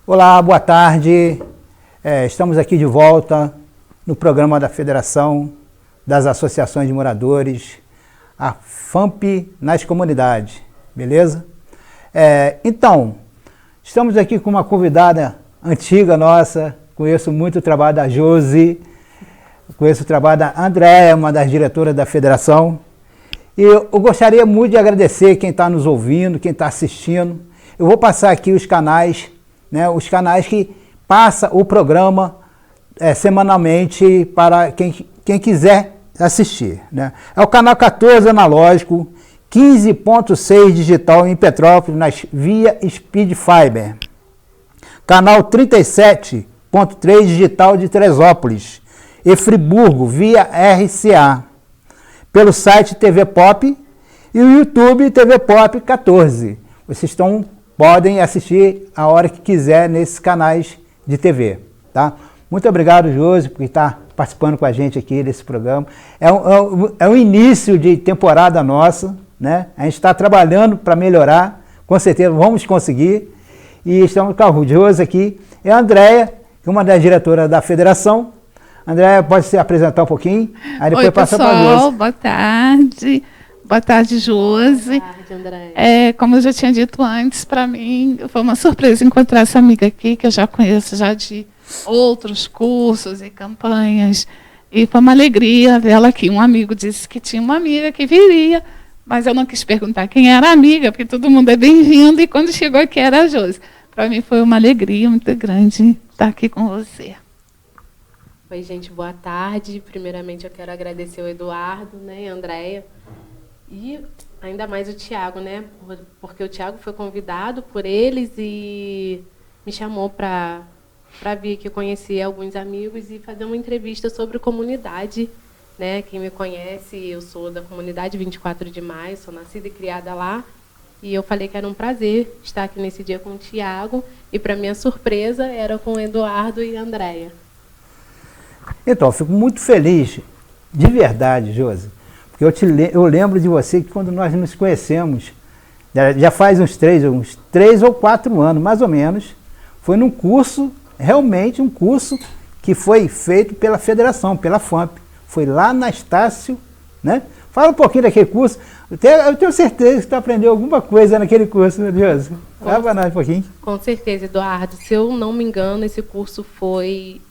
Olá, boa tarde. Estamos aqui de volta no programa da Federação das Associações de Moradores, a FAMP nas comunidades, beleza? Então, estamos aqui com uma convidada antiga nossa, conheço muito o trabalho da Josi, conheço o trabalho da Andréia, uma das diretoras da Federação, e eu gostaria muito de agradecer quem está nos ouvindo, quem está assistindo. Eu vou passar aqui os canais, né, os canais que passa o programa semanalmente para quem quiser assistir, né? É o canal 14 analógico, 15.6 digital em Petrópolis, via Speed Fiber. Canal 37.3 digital de Teresópolis e Friburgo, via RCA. Pelo site TV Pop e o YouTube TV Pop 14. Vocês podem assistir a hora que quiser nesses canais de TV, tá? Muito obrigado, Josi, por estar participando com a gente aqui desse programa. É o início de temporada nossa, né? A gente está trabalhando para melhorar, com certeza vamos conseguir. E estamos com a Josi aqui e a Andréia, que é uma das diretoras da Federação. Andréia, pode se apresentar um pouquinho? Aí depois passa para a Josi. Pessoal, boa tarde. Boa tarde, Josi. Boa tarde, Andréia. Como eu já tinha dito antes, para mim foi uma surpresa encontrar essa amiga aqui, que eu já conheço já de outros cursos e campanhas. E foi uma alegria vê-la aqui. Um amigo disse que tinha uma amiga que viria, mas eu não quis perguntar quem era a amiga, porque todo mundo é bem-vindo, e quando chegou aqui era a Josi. Para mim foi uma alegria muito grande estar aqui com você. Oi, gente, boa tarde. Primeiramente, eu quero agradecer ao Eduardo, né, e a Andréia, e ainda mais o Tiago, né, porque o Tiago foi convidado por eles e me chamou para vir aqui conhecer alguns amigos e fazer uma entrevista sobre comunidade, né? Quem me conhece, eu sou da comunidade 24 de Maio, sou nascida e criada lá, e eu falei que era um prazer estar aqui nesse dia com o Tiago, e para minha surpresa era com o Eduardo e a Andréia. Então, eu fico muito feliz, de verdade, Josi, porque eu lembro de você que quando nós nos conhecemos, já faz uns 3 ou 4 anos, mais ou menos, foi num curso, realmente um curso que foi feito pela Federação, pela FAMP. Foi lá na Estácio, né? Fala um pouquinho daquele curso. Eu tenho certeza que tu aprendeu alguma coisa naquele curso, né, Josi? Fala para nós um pouquinho. Com certeza, Eduardo. Se eu não me engano, esse curso foi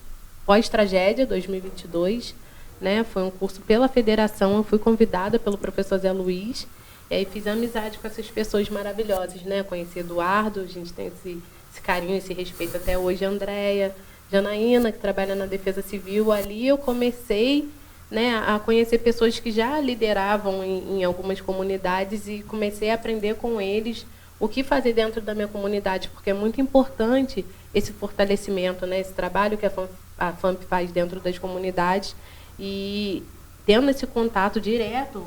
pós-tragédia 2022, né? Foi um curso pela Federação. Eu fui convidada pelo professor Zé Luiz, e aí fiz amizade com essas pessoas maravilhosas, né? Conheci Eduardo, a gente tem esse carinho, esse respeito até hoje. A Andréia, Janaína, que trabalha na Defesa Civil. Ali eu comecei, né, a conhecer pessoas que já lideravam em algumas comunidades, e comecei a aprender com eles o que fazer dentro da minha comunidade, porque é muito importante esse fortalecimento, né, esse trabalho que a FAMP faz dentro das comunidades, e tendo esse contato direto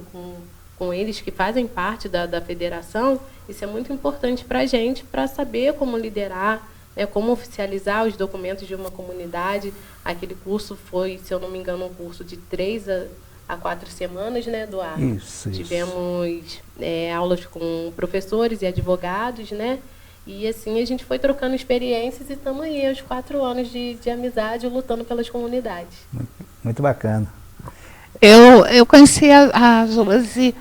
com eles que fazem parte da federação, isso é muito importante para a gente, para saber como liderar, né, como oficializar os documentos de uma comunidade. Aquele curso foi, se eu não me engano, um curso de 3 a 4 semanas, né, Eduardo? Isso. Tivemos aulas com professores e advogados, né? E assim a gente foi trocando experiências, e estamos aí aos 4 anos de amizade, lutando pelas comunidades. Muito bacana. Eu conheci a Josi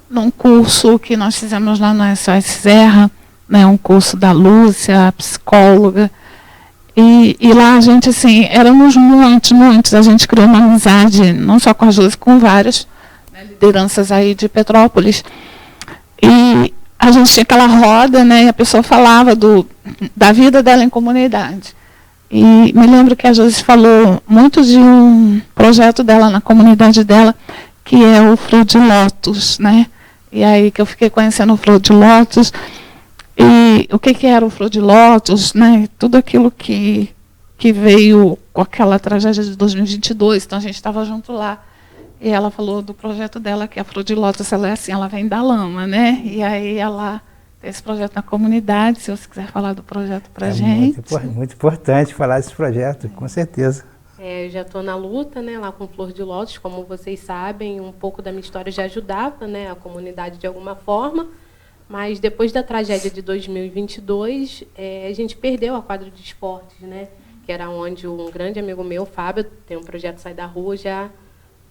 num curso que nós fizemos lá no SOS Serra, né, um curso da Lúcia, a psicóloga. E lá a gente, assim, éramos muitos. A gente criou uma amizade, não só com a Josi, com várias, né, lideranças aí de Petrópolis. E a gente tinha aquela roda, né, e a pessoa falava da vida dela em comunidade. E me lembro que a Josi falou muito de um projeto dela na comunidade dela, que é o Flor de Lótus, né? E aí que eu fiquei conhecendo o Flor de Lótus. E o que era o Flor de Lótus, né? Tudo aquilo que veio com aquela tragédia de 2022, então a gente estava junto lá. E ela falou do projeto dela, que a Flor de Lótus, ela é assim, ela vem da lama, né? E aí ela tem esse projeto na comunidade, se você quiser falar do projeto para a gente. Muito importante falar desse projeto, com certeza. Eu já estou na luta, né, lá com Flor de Lótus, como vocês sabem, um pouco da minha história já ajudava, né, a comunidade de alguma forma, Mas depois da tragédia de 2022, a gente perdeu a quadra de esportes, né? Que era onde um grande amigo meu, Fábio, tem um projeto Sai da Rua, já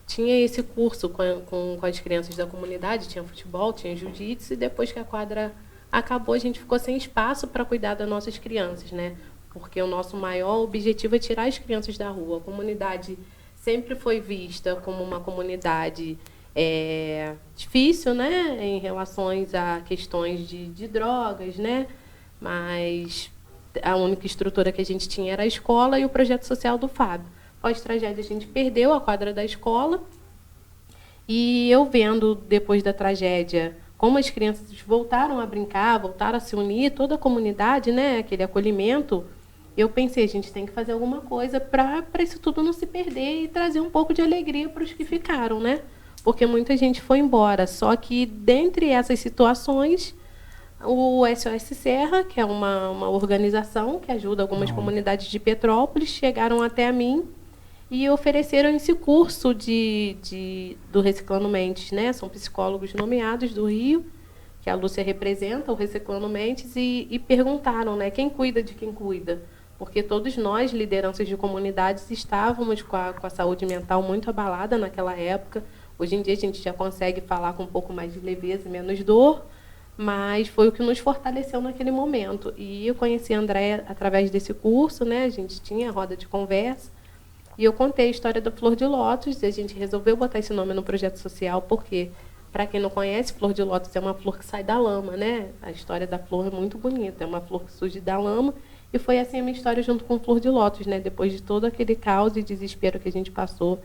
tinha esse curso com as crianças da comunidade, tinha futebol, tinha jiu-jitsu, e depois que a quadra acabou, a gente ficou sem espaço para cuidar das nossas crianças, né? Porque o nosso maior objetivo é tirar as crianças da rua. A comunidade sempre foi vista como uma comunidade difícil, né? Em relação a questões de drogas, né? Mas a única estrutura que a gente tinha era a escola e o projeto social do Fábio. Pós-tragédia, a gente perdeu a quadra da escola. E eu vendo, depois da tragédia, como as crianças voltaram a brincar, voltaram a se unir, toda a comunidade, né, aquele acolhimento, eu pensei, a gente tem que fazer alguma coisa para isso tudo não se perder e trazer um pouco de alegria para os que ficaram, né? Porque muita gente foi embora. Só que, dentre essas situações, o SOS Serra, que é uma organização que ajuda algumas comunidades de Petrópolis, chegaram até mim e ofereceram esse curso do Reciclando Mentes, né? São psicólogos nomeados do Rio, que a Lúcia representa, o Reciclando Mentes, e perguntaram, né, quem cuida de quem cuida. Porque todos nós, lideranças de comunidades, estávamos com a saúde mental muito abalada naquela época. Hoje em dia a gente já consegue falar com um pouco mais de leveza e menos dor, mas foi o que nos fortaleceu naquele momento. E eu conheci a Andréia através desse curso, né? A gente tinha a roda de conversa, e eu contei a história da Flor de Lótus, e a gente resolveu botar esse nome no projeto social, porque, para quem não conhece, Flor de Lótus é uma flor que sai da lama, né? A história da flor é muito bonita, é uma flor que surge da lama, e foi assim a minha história junto com Flor de Lótus, né? Depois de todo aquele caos e desespero que a gente passou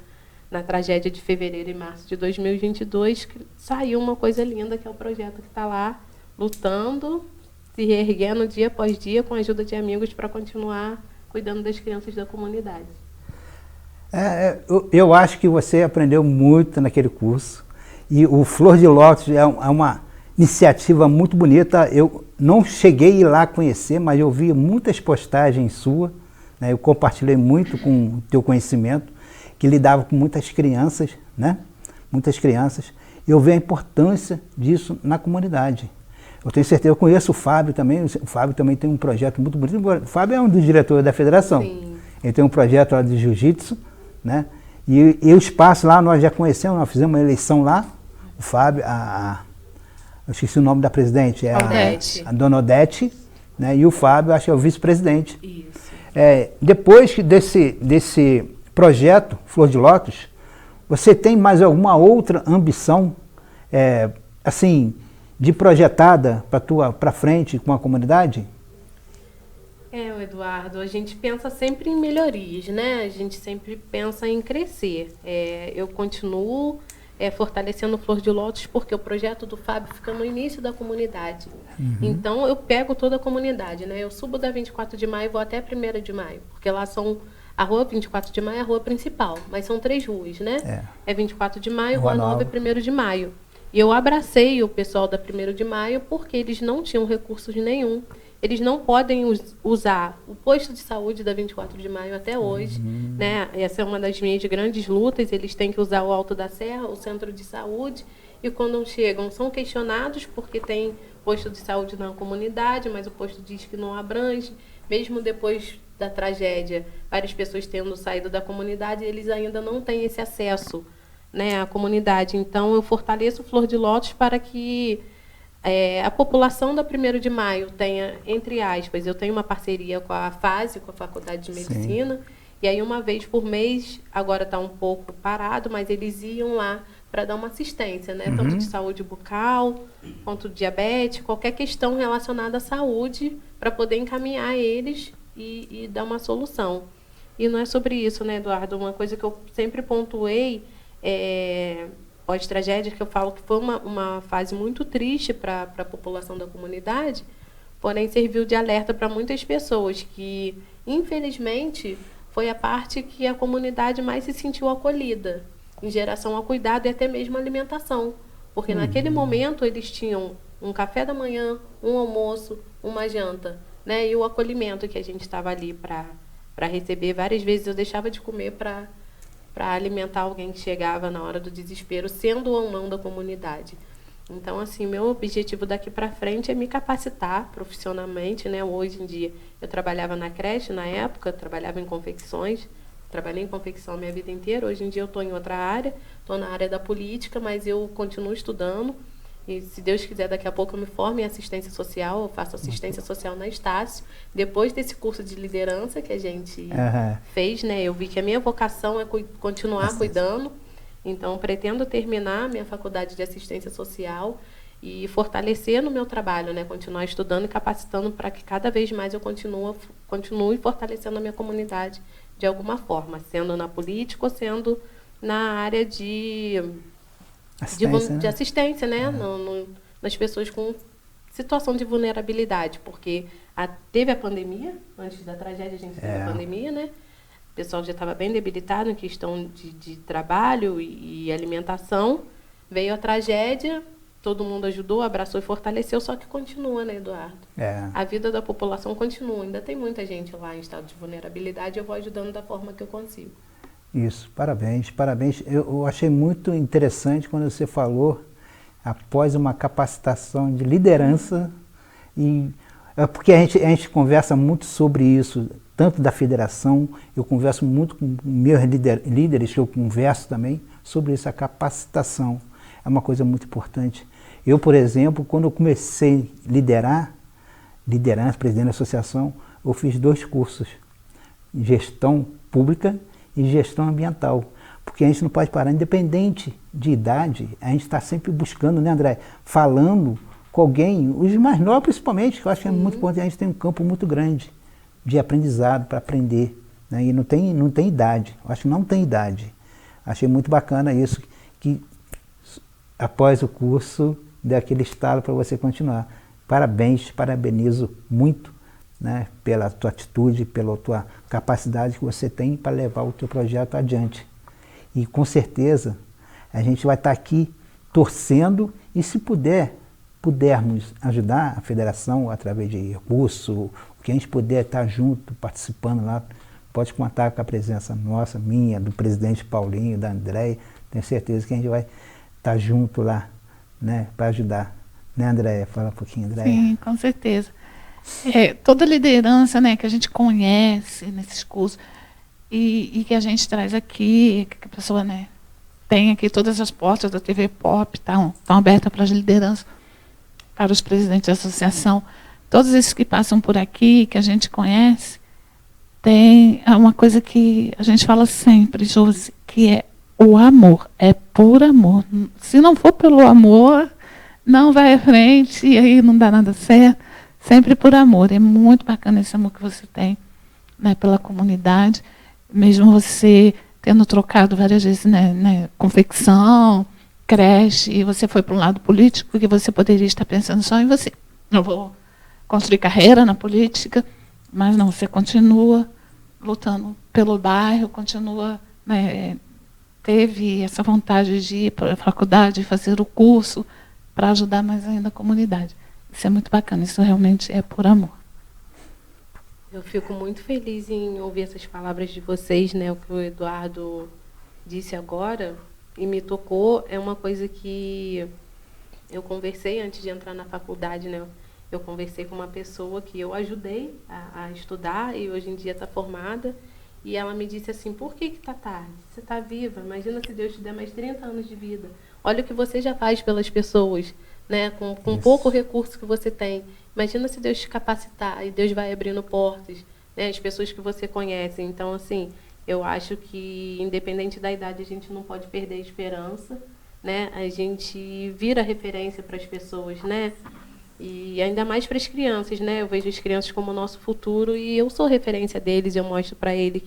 na tragédia de fevereiro e março de 2022, saiu uma coisa linda, que é o projeto que está lá, lutando, se reerguendo dia após dia, com a ajuda de amigos, para continuar cuidando das crianças da comunidade. Eu acho que você aprendeu muito naquele curso, e o Flor de Lótus é uma iniciativa muito bonita. Eu não cheguei a ir lá conhecer, mas eu vi muitas postagens suas, né? Eu compartilhei muito com o teu conhecimento, que lidava com muitas crianças, né? Muitas crianças. E eu vi a importância disso na comunidade. Eu tenho certeza, eu conheço o Fábio também. O Fábio também tem um projeto muito bonito. O Fábio é um dos diretores da federação. Sim. Ele tem um projeto lá de jiu-jitsu, né? E o espaço lá, nós já conhecemos, nós fizemos uma eleição lá. O Fábio, eu esqueci o nome da presidente, a dona Odete, né? E o Fábio, acho que é o vice-presidente. Isso. Depois desse projeto Flor de Lótus, você tem mais alguma outra ambição, assim, de projetada para frente com a comunidade? Eduardo, a gente pensa sempre em melhorias, né? A gente sempre pensa em crescer. Eu continuo fortalecendo Flor de Lótus, porque o projeto do Fábio fica no início da comunidade. Uhum. Então, eu pego toda a comunidade, né? Eu subo da 24 de maio e vou até a 1ª de maio, porque lá são... A rua 24 de maio é a rua principal, mas são 3 ruas, né? É 24 de maio, Rua Nova e 1º de maio. E eu abracei o pessoal da 1º de maio porque eles não tinham recursos nenhum. Eles não podem usar o posto de saúde da 24 de maio até hoje, né? Essa é uma das minhas grandes lutas. Eles têm que usar o Alto da Serra, o centro de saúde, e quando chegam são questionados porque tem posto de saúde na comunidade, mas o posto diz que não abrange. Mesmo depois da tragédia, várias pessoas tendo saído da comunidade, eles ainda não têm esse acesso, né, à comunidade. Então, eu fortaleço o Flor de Lótus para que a população da 1º de maio tenha, entre aspas, eu tenho uma parceria com a FASE, com a Faculdade de Medicina, sim, e aí uma vez por mês, agora está um pouco parado, mas eles iam lá para dar uma assistência, né, tanto de saúde bucal, quanto de diabetes, qualquer questão relacionada à saúde, para poder encaminhar eles e dar uma solução. E não é sobre isso, né, Eduardo? Uma coisa que eu sempre pontuei pós-tragédia, que eu falo que foi uma fase muito triste para a população da comunidade, porém serviu de alerta para muitas pessoas, que, infelizmente, foi a parte que a comunidade mais se sentiu acolhida, em geração ao cuidado e até mesmo alimentação. Porque naquele momento eles tinham um café da manhã, um almoço, uma janta, né? E o acolhimento que a gente estava ali para receber. Várias vezes eu deixava de comer para alimentar alguém que chegava na hora do desespero, sendo ou não da comunidade. Então, assim, meu objetivo daqui para frente é me capacitar profissionalmente, né? Hoje em dia, eu trabalhava na creche, na época, trabalhava em confecções, trabalhei em confecção a minha vida inteira. Hoje em dia eu estou em outra área, estou na área da política, mas eu continuo estudando. E, se Deus quiser, daqui a pouco eu me formo em assistência social, eu faço assistência social na Estácio. Depois desse curso de liderança que a gente fez, né? Eu vi que a minha vocação é continuar cuidando. Então, pretendo terminar minha faculdade de assistência social e fortalecer no meu trabalho, né? Continuar estudando e capacitando para que cada vez mais eu continue fortalecendo a minha comunidade de alguma forma, sendo na política ou sendo na área de assistência, né? Nas pessoas com situação de vulnerabilidade, porque teve a pandemia, antes da tragédia a gente teve a pandemia, né? O pessoal já estava bem debilitado em questão de trabalho e alimentação. Veio a tragédia, todo mundo ajudou, abraçou e fortaleceu, só que continua, né, Eduardo? A vida da população continua. Ainda tem muita gente lá em estado de vulnerabilidade e eu vou ajudando da forma que eu consigo. Isso, parabéns, parabéns. Eu achei muito interessante quando você falou, após uma capacitação de liderança, porque a gente conversa muito sobre isso, tanto da federação, eu converso muito com meus líderes, que eu converso também, sobre isso, a capacitação. É uma coisa muito importante. Eu, por exemplo, quando eu comecei a liderança, presidente da associação, eu fiz 2 cursos, gestão pública e gestão ambiental. Porque a gente não pode parar, independente de idade, a gente está sempre buscando, né, André? Falando com alguém, os mais novos principalmente, que eu acho que é muito importante, a gente tem um campo muito grande de aprendizado para aprender, né? E não tem idade, eu acho que não tem idade. Achei muito bacana isso, que após o curso dê aquele estalo para você continuar. Parabéns, parabenizo muito, né, pela tua atitude, pela tua capacidade que você tem para levar o teu projeto adiante. E com certeza a gente vai estar aqui torcendo e se pudermos ajudar a federação através de recurso, o que a gente puder estar junto, participando lá, pode contar com a presença nossa, minha, do presidente Paulinho, da Andréia. Tenho certeza que a gente vai estar junto lá, né, para ajudar. Né, Andréia? Fala um pouquinho, Andréia. Sim, com certeza. Toda liderança, né, que a gente conhece nesses cursos e que a gente traz aqui, que a pessoa, né, tem aqui todas as portas da TV Pop, estão abertas para as lideranças, para os presidentes da associação. Todos esses que passam por aqui, que a gente conhece, tem uma coisa que a gente fala sempre, Josi, que é o amor, é por amor. Se não for pelo amor, não vai à frente e aí não dá nada certo. Sempre por amor. É muito bacana esse amor que você tem, né, pela comunidade. Mesmo você tendo trocado várias vezes, né, confecção, creche, e você foi para um lado político, porque você poderia estar pensando só em você. Eu vou construir carreira na política, mas não, você continua lutando pelo bairro, continua, né, teve essa vontade de ir para a faculdade, fazer o curso, para ajudar mais ainda a comunidade. Isso é muito bacana, isso realmente é por amor. Eu fico muito feliz em ouvir essas palavras de vocês, né? O que o Eduardo disse agora, e me tocou, é uma coisa que eu conversei antes de entrar na faculdade, né? Eu conversei com uma pessoa que eu ajudei a estudar e hoje em dia está formada, e ela me disse assim, por que está tarde? Você está viva, imagina se Deus te der mais 30 anos de vida. Olha o que você já faz pelas pessoas, né? Com pouco recurso que você tem. Imagina se Deus te capacitar e Deus vai abrindo portas, né? As pessoas que você conhece. Então, assim, eu acho que, independente da idade, a gente não pode perder a esperança, né? A gente vira referência para as pessoas, né? E ainda mais para as crianças, né? Eu vejo as crianças como o nosso futuro e eu sou referência deles. Eu mostro para eles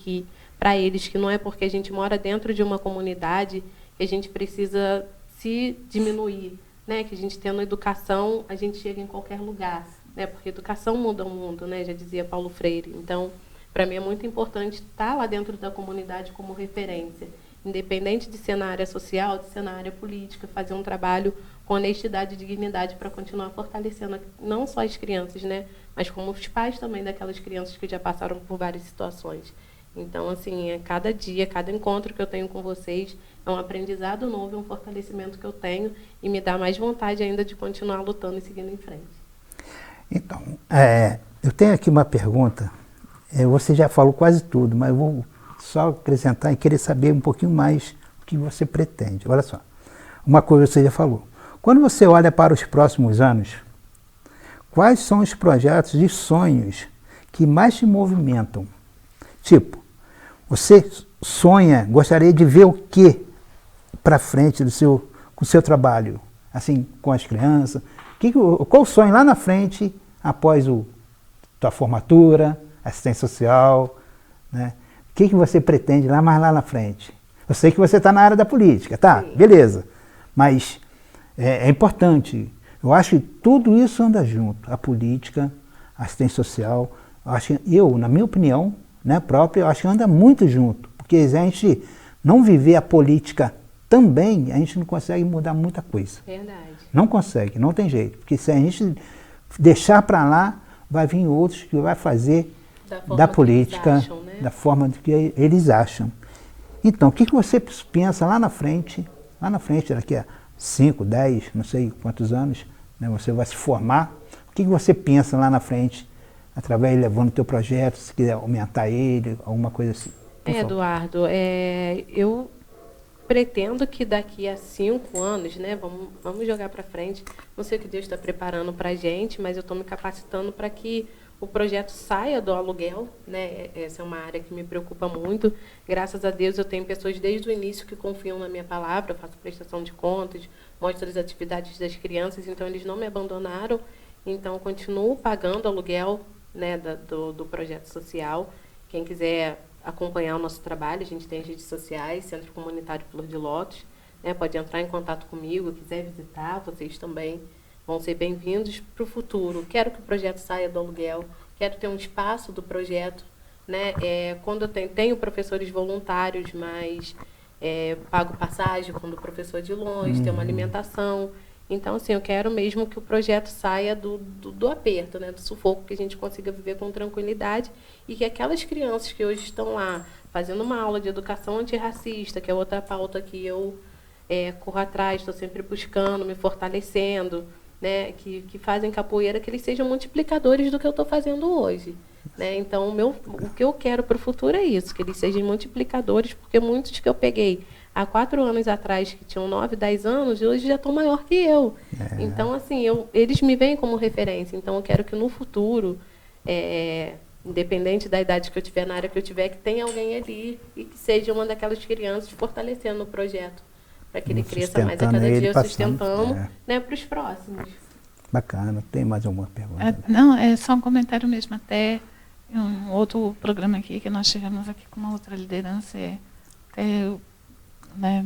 que não é porque a gente mora dentro de uma comunidade que a gente precisa se diminuir, né? Que a gente tendo educação, a gente chega em qualquer lugar, né? Porque educação muda o mundo, né? Já dizia Paulo Freire. Então, para mim é muito importante estar lá dentro da comunidade como referência, independente de ser na área social, de ser na área política, fazer um trabalho com honestidade e dignidade para continuar fortalecendo não só as crianças, né? Mas como os pais também daquelas crianças que já passaram por várias situações. Então, assim, cada dia, cada encontro que eu tenho com vocês é um aprendizado novo, é um fortalecimento que eu tenho e me dá mais vontade ainda de continuar lutando e seguindo em frente. Então, eu tenho aqui uma pergunta. Você já falou quase tudo, mas eu vou só acrescentar e querer saber um pouquinho mais o que você pretende. Olha só, uma coisa você já falou. Quando você olha para os próximos anos, quais são os projetos e sonhos que mais te movimentam? Tipo, você sonha, gostaria de ver o que para frente com o seu trabalho? Assim, com as crianças? Qual o sonho lá na frente, após tua formatura, assistência social, né? O que você pretende mais lá na frente? Eu sei que você está na área da política, tá? Sim. Beleza. Mas é importante. Eu acho que tudo isso anda junto. A política, a assistência social. Na minha opinião, né, própria, eu acho que anda muito junto. Porque se a gente não viver a política também, a gente não consegue mudar muita coisa. Verdade. Não consegue, não tem jeito. Porque se a gente deixar para lá, vai vir outros que vai fazer da política, acham, né? Da forma que eles acham. Então, o que você pensa lá na frente, daqui a 5, 10, não sei quantos anos, né, você vai se formar, o que você pensa lá na frente, através de levando o teu projeto, se quiser aumentar ele, alguma coisa assim? Eduardo, eu pretendo que daqui a 5 anos, né, vamos jogar para frente, não sei o que Deus está preparando para a gente, mas eu estou me capacitando para que o projeto saia do aluguel, né? Essa é uma área que me preocupa muito. Graças a Deus eu tenho pessoas desde o início que confiam na minha palavra, eu faço prestação de contas, mostro as atividades das crianças, então eles não me abandonaram, então eu continuo pagando aluguel, né, do projeto social. Quem quiser acompanhar o nosso trabalho, a gente tem as redes sociais, Centro Comunitário Flor de Lótus, né, pode entrar em contato comigo, quiser visitar, vocês também vão ser bem-vindos para o futuro. Quero que o projeto saia do aluguel, quero ter um espaço do projeto, né? Quando eu tenho professores voluntários, mas pago passagem quando o professor é de longe, tem uma alimentação. Então, assim, eu quero mesmo que o projeto saia do aperto, né? Do sufoco, que a gente consiga viver com tranquilidade e que aquelas crianças que hoje estão lá fazendo uma aula de educação antirracista, que é outra pauta que eu corro atrás, estou sempre buscando, me fortalecendo, né, que fazem capoeira, que eles sejam multiplicadores do que eu estou fazendo hoje. Né? Então, o que eu quero para o futuro é isso, que eles sejam multiplicadores, porque muitos que eu peguei há 4 anos atrás, que tinham 9, 10 anos, hoje já estão maior que eu. Então, assim, eles me veem como referência. Então, eu quero que no futuro, independente da idade que eu tiver, na área que eu tiver, que tenha alguém ali e que seja uma daquelas crianças fortalecendo o projeto, para que ele cresça mais a cada dia, sustentando, né, para os próximos. Bacana. Tem mais alguma pergunta? Não, é só um comentário mesmo. Até um outro programa aqui, que nós tivemos aqui com uma outra liderança, né,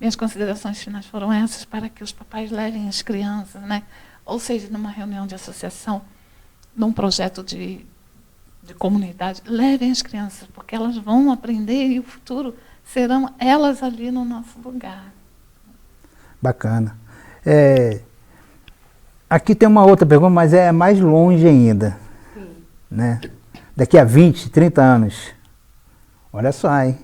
minhas considerações finais foram essas, para que os papais levem as crianças, né, ou seja, numa reunião de associação, num projeto de comunidade, levem as crianças, porque elas vão aprender e o futuro serão elas ali no nosso lugar. Bacana. Aqui tem uma outra pergunta, mas é mais longe ainda. Né? Daqui a 20, 30 anos. Olha só, hein?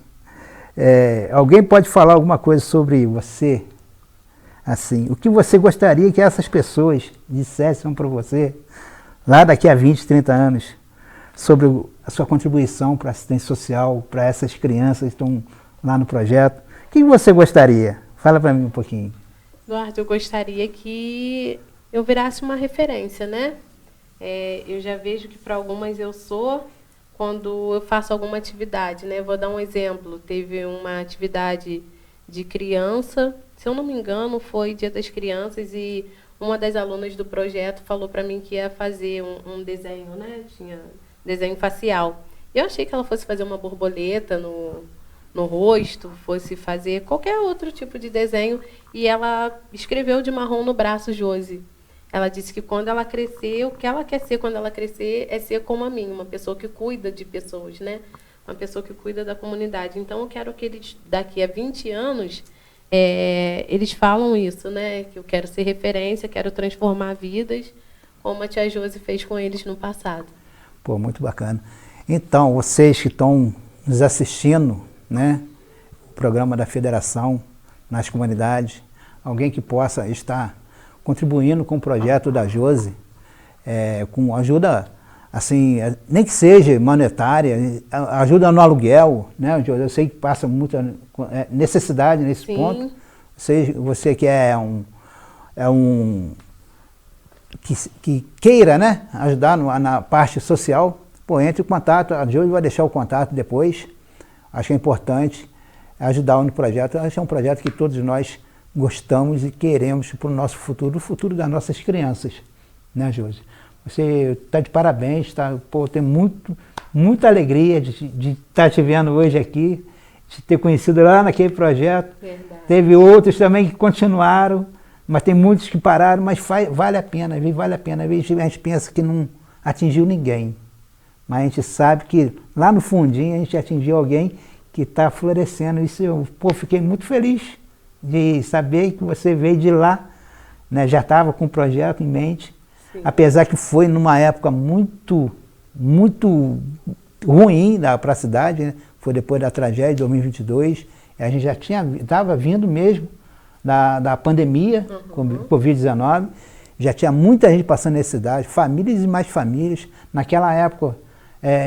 Alguém pode falar alguma coisa sobre você? Assim, o que você gostaria que essas pessoas dissessem para você, lá daqui a 20, 30 anos, sobre a sua contribuição para a assistência social, para essas crianças que estão lá no projeto? O que você gostaria? Fala para mim um pouquinho. Eduardo, eu gostaria que eu virasse uma referência, né? Eu já vejo que para algumas eu sou, quando eu faço alguma atividade, né? Vou dar um exemplo. Teve uma atividade de criança, se eu não me engano, foi Dia das Crianças, e uma das alunas do projeto falou para mim que ia fazer um desenho, né? Tinha desenho facial. Eu achei que ela fosse fazer uma borboleta no rosto, fosse fazer qualquer outro tipo de desenho, e ela escreveu de marrom no braço, Josi. Ela disse que quando ela crescer, o que ela quer ser quando ela crescer é ser como a mim, uma pessoa que cuida de pessoas, né? Uma pessoa que cuida da comunidade. Então, eu quero que eles, daqui a 20 anos, eles falam isso, né? Que eu quero ser referência, quero transformar vidas, como a tia Josi fez com eles no passado. Pô, muito bacana. Então, vocês que estão nos assistindo, né, o programa da Federação nas comunidades, alguém que possa estar contribuindo com o projeto da Josi, com ajuda, assim, nem que seja monetária, ajuda no aluguel, né, Josi? Eu sei que passa muita necessidade nesse ponto. Você que que queira, né, ajudar na parte social, pô, entre em contato, a Josi vai deixar o contato depois. Acho que é importante ajudar no projeto. Acho que é um projeto que todos nós gostamos e queremos para o nosso futuro, o futuro das nossas crianças, né, Josi? Você está de parabéns, pô, tem muita alegria de estar te vendo hoje aqui, de ter conhecido lá naquele projeto. Verdade. Teve outros também que continuaram, mas tem muitos que pararam, mas vale a pena, vale a pena. A gente pensa que não atingiu ninguém, mas a gente sabe que lá no fundinho a gente atingiu alguém que está florescendo. Isso eu, pô, fiquei muito feliz de saber que você veio de lá, né, já estava com o projeto em mente. Sim. Apesar que foi numa época muito ruim para a cidade, né? Foi depois da tragédia de 2022, a gente já estava vindo mesmo da pandemia, Covid-19, já tinha muita gente passando necessidade, famílias e mais famílias. Naquela época,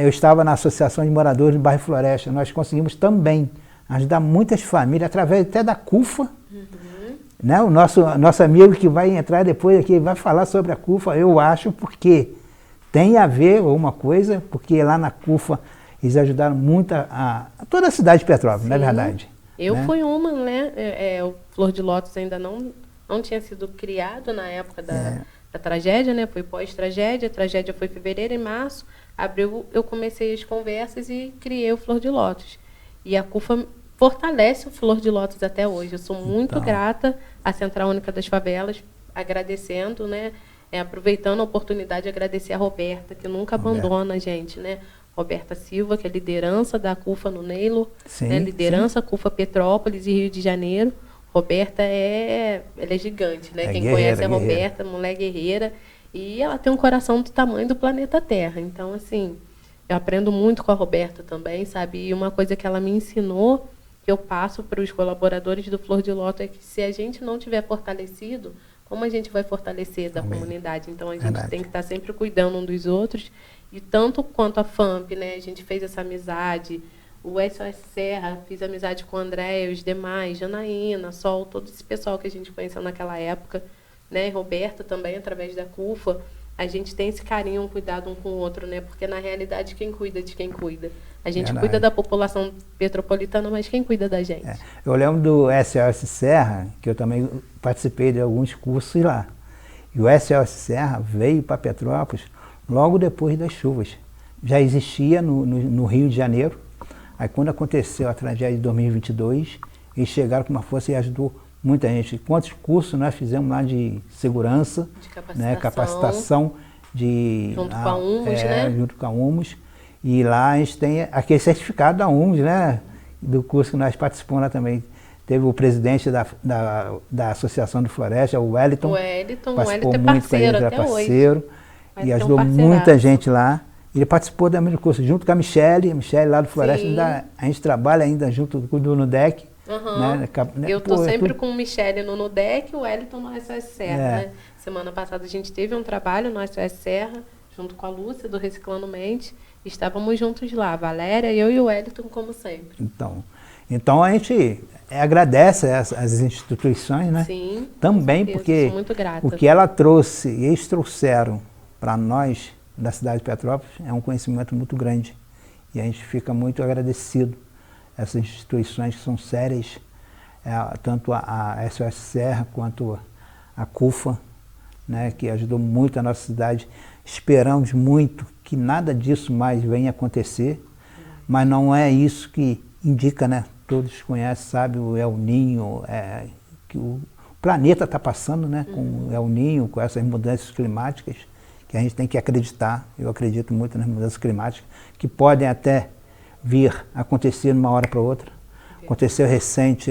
eu estava na Associação de Moradores do Bairro Floresta, nós conseguimos também ajudar muitas famílias, através até da CUFA, né? O nosso amigo que vai entrar depois aqui vai falar sobre a CUFA, eu acho, porque tem a ver uma coisa, porque lá na CUFA eles ajudaram muito a toda a cidade de Petrópolis, não é verdade? Eu fui uma, né? O Flor de Lótus ainda não tinha sido criado na época da tragédia, né? Foi pós-tragédia, a tragédia foi em fevereiro, em março, abril eu comecei as conversas e criei o Flor de Lótus. E a CUFA fortalece o Flor de Lótus até hoje. Eu sou muito grata à Central Única das Favelas, agradecendo, né? Aproveitando a oportunidade de agradecer a Roberta, que nunca abandona a gente, né? Roberta Silva, que é liderança da CUFA no Neilo, né? Liderança CUFA Petrópolis e Rio de Janeiro. Roberta ela é gigante, né? Quem conhece a Roberta, mulher guerreira, e ela tem um coração do tamanho do planeta Terra. Então, assim, eu aprendo muito com a Roberta também, sabe? E uma coisa que ela me ensinou, que eu passo para os colaboradores do Flor de Lótus, é que se a gente não tiver fortalecido, como a gente vai fortalecer da comunidade? Então, a gente tem que estar sempre cuidando um dos outros. E tanto quanto a FAMP, né? A gente fez essa amizade. O SOS Serra, fiz amizade com o André, os demais, Janaína, Sol, todo esse pessoal que a gente conheceu naquela época, né? Roberta também, através da CUFA. A gente tem esse carinho, um cuidado um com o outro, né? Porque, na realidade, quem cuida de quem cuida? A gente cuida da população petropolitana, mas quem cuida da gente? Eu lembro do SOS Serra, que eu também participei de alguns cursos lá. E o SOS Serra veio para Petrópolis logo depois das chuvas. Já existia no Rio de Janeiro. Aí, quando aconteceu a tragédia de 2022, eles chegaram com uma força e ajudou muita gente. Quantos cursos nós fizemos lá de segurança, de capacitação, né? Capacitação junto com a UMOS, né? Junto com a UMOS. E lá a gente tem aquele certificado da UMOS, né? Do curso que nós participamos lá também. Teve o presidente da Associação do Floresta, o Wellington. O Wellington é parceiro até hoje. E ajudou muita gente lá. Ele participou também do curso, junto com a Michele lá do Floresta. A gente trabalha ainda junto do NUDEC. Né? Eu estou sempre com o Michele no NUDEC e o Wellington no SOS Serra. Né? Semana passada a gente teve um trabalho no SOS Serra, junto com a Lúcia, do Reciclando Mente. Estávamos juntos lá, a Valéria, eu e o Wellington, como sempre. Então a gente agradece as instituições, né? Sim, também porque sou muito grata. O que ela trouxe e eles trouxeram para nós da cidade de Petrópolis é um conhecimento muito grande. E a gente fica muito agradecido a essas instituições que são sérias, tanto a SOS Serra quanto a CUFA, né, que ajudou muito a nossa cidade. Esperamos muito que nada disso mais venha acontecer, mas não é isso que indica, né? Todos conhecem, sabem, o El Niño, que o planeta está passando, né, com o El Niño, com essas mudanças climáticas, que a gente tem que acreditar. Eu acredito muito nas mudanças climáticas, que podem até vir a acontecer de uma hora para outra. Aconteceu recente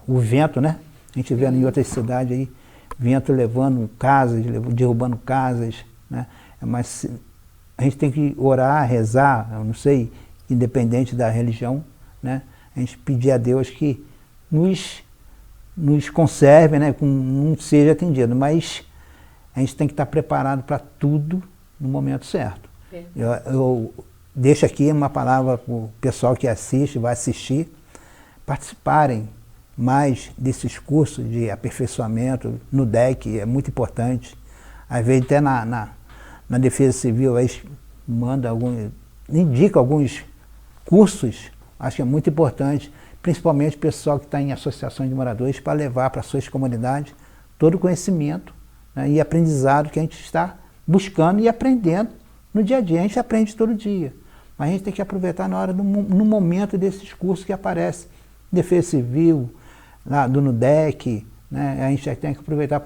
o vento, né? A gente vê em outras cidades aí, vento levando casas, derrubando casas, né? Mas a gente tem que orar, rezar, eu não sei, independente da religião, né? A gente pedir a Deus que nos conserve, né? Que não seja atendido, mas a gente tem que estar preparado para tudo no momento certo. Eu deixo aqui uma palavra para o pessoal que assiste, vai assistir, participarem mais desses cursos de aperfeiçoamento no DEC, é muito importante. Às vezes até na Defesa Civil aí indica alguns cursos, acho que é muito importante, principalmente o pessoal que está em associações de moradores, para levar para suas comunidades todo o conhecimento, né, e aprendizado que a gente está buscando e aprendendo no dia a dia. A gente aprende todo dia, mas a gente tem que aproveitar no momento desses cursos que aparecem. Defesa Civil, lá do NUDEC, né, a gente tem que aproveitar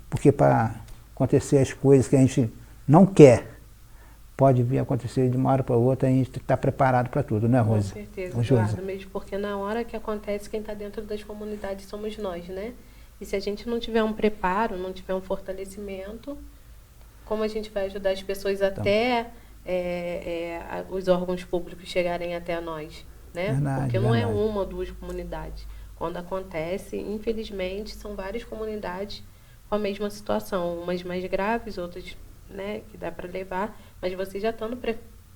porque para acontecer as coisas que a gente não quer, pode vir a acontecer de uma hora para outra, a gente tem que estar preparado para tudo, né, Rosa? Com certeza, Eduardo, mesmo porque na hora que acontece, quem está dentro das comunidades somos nós, né? E se a gente não tiver um preparo, não tiver um fortalecimento, como a gente vai ajudar as pessoas até os órgãos públicos chegarem até nós, né? Verdade, porque não verdade. é uma ou duas comunidades. Quando acontece, infelizmente, são várias comunidades com a mesma situação, umas mais graves, outras, né, que dá para levar, mas você já estando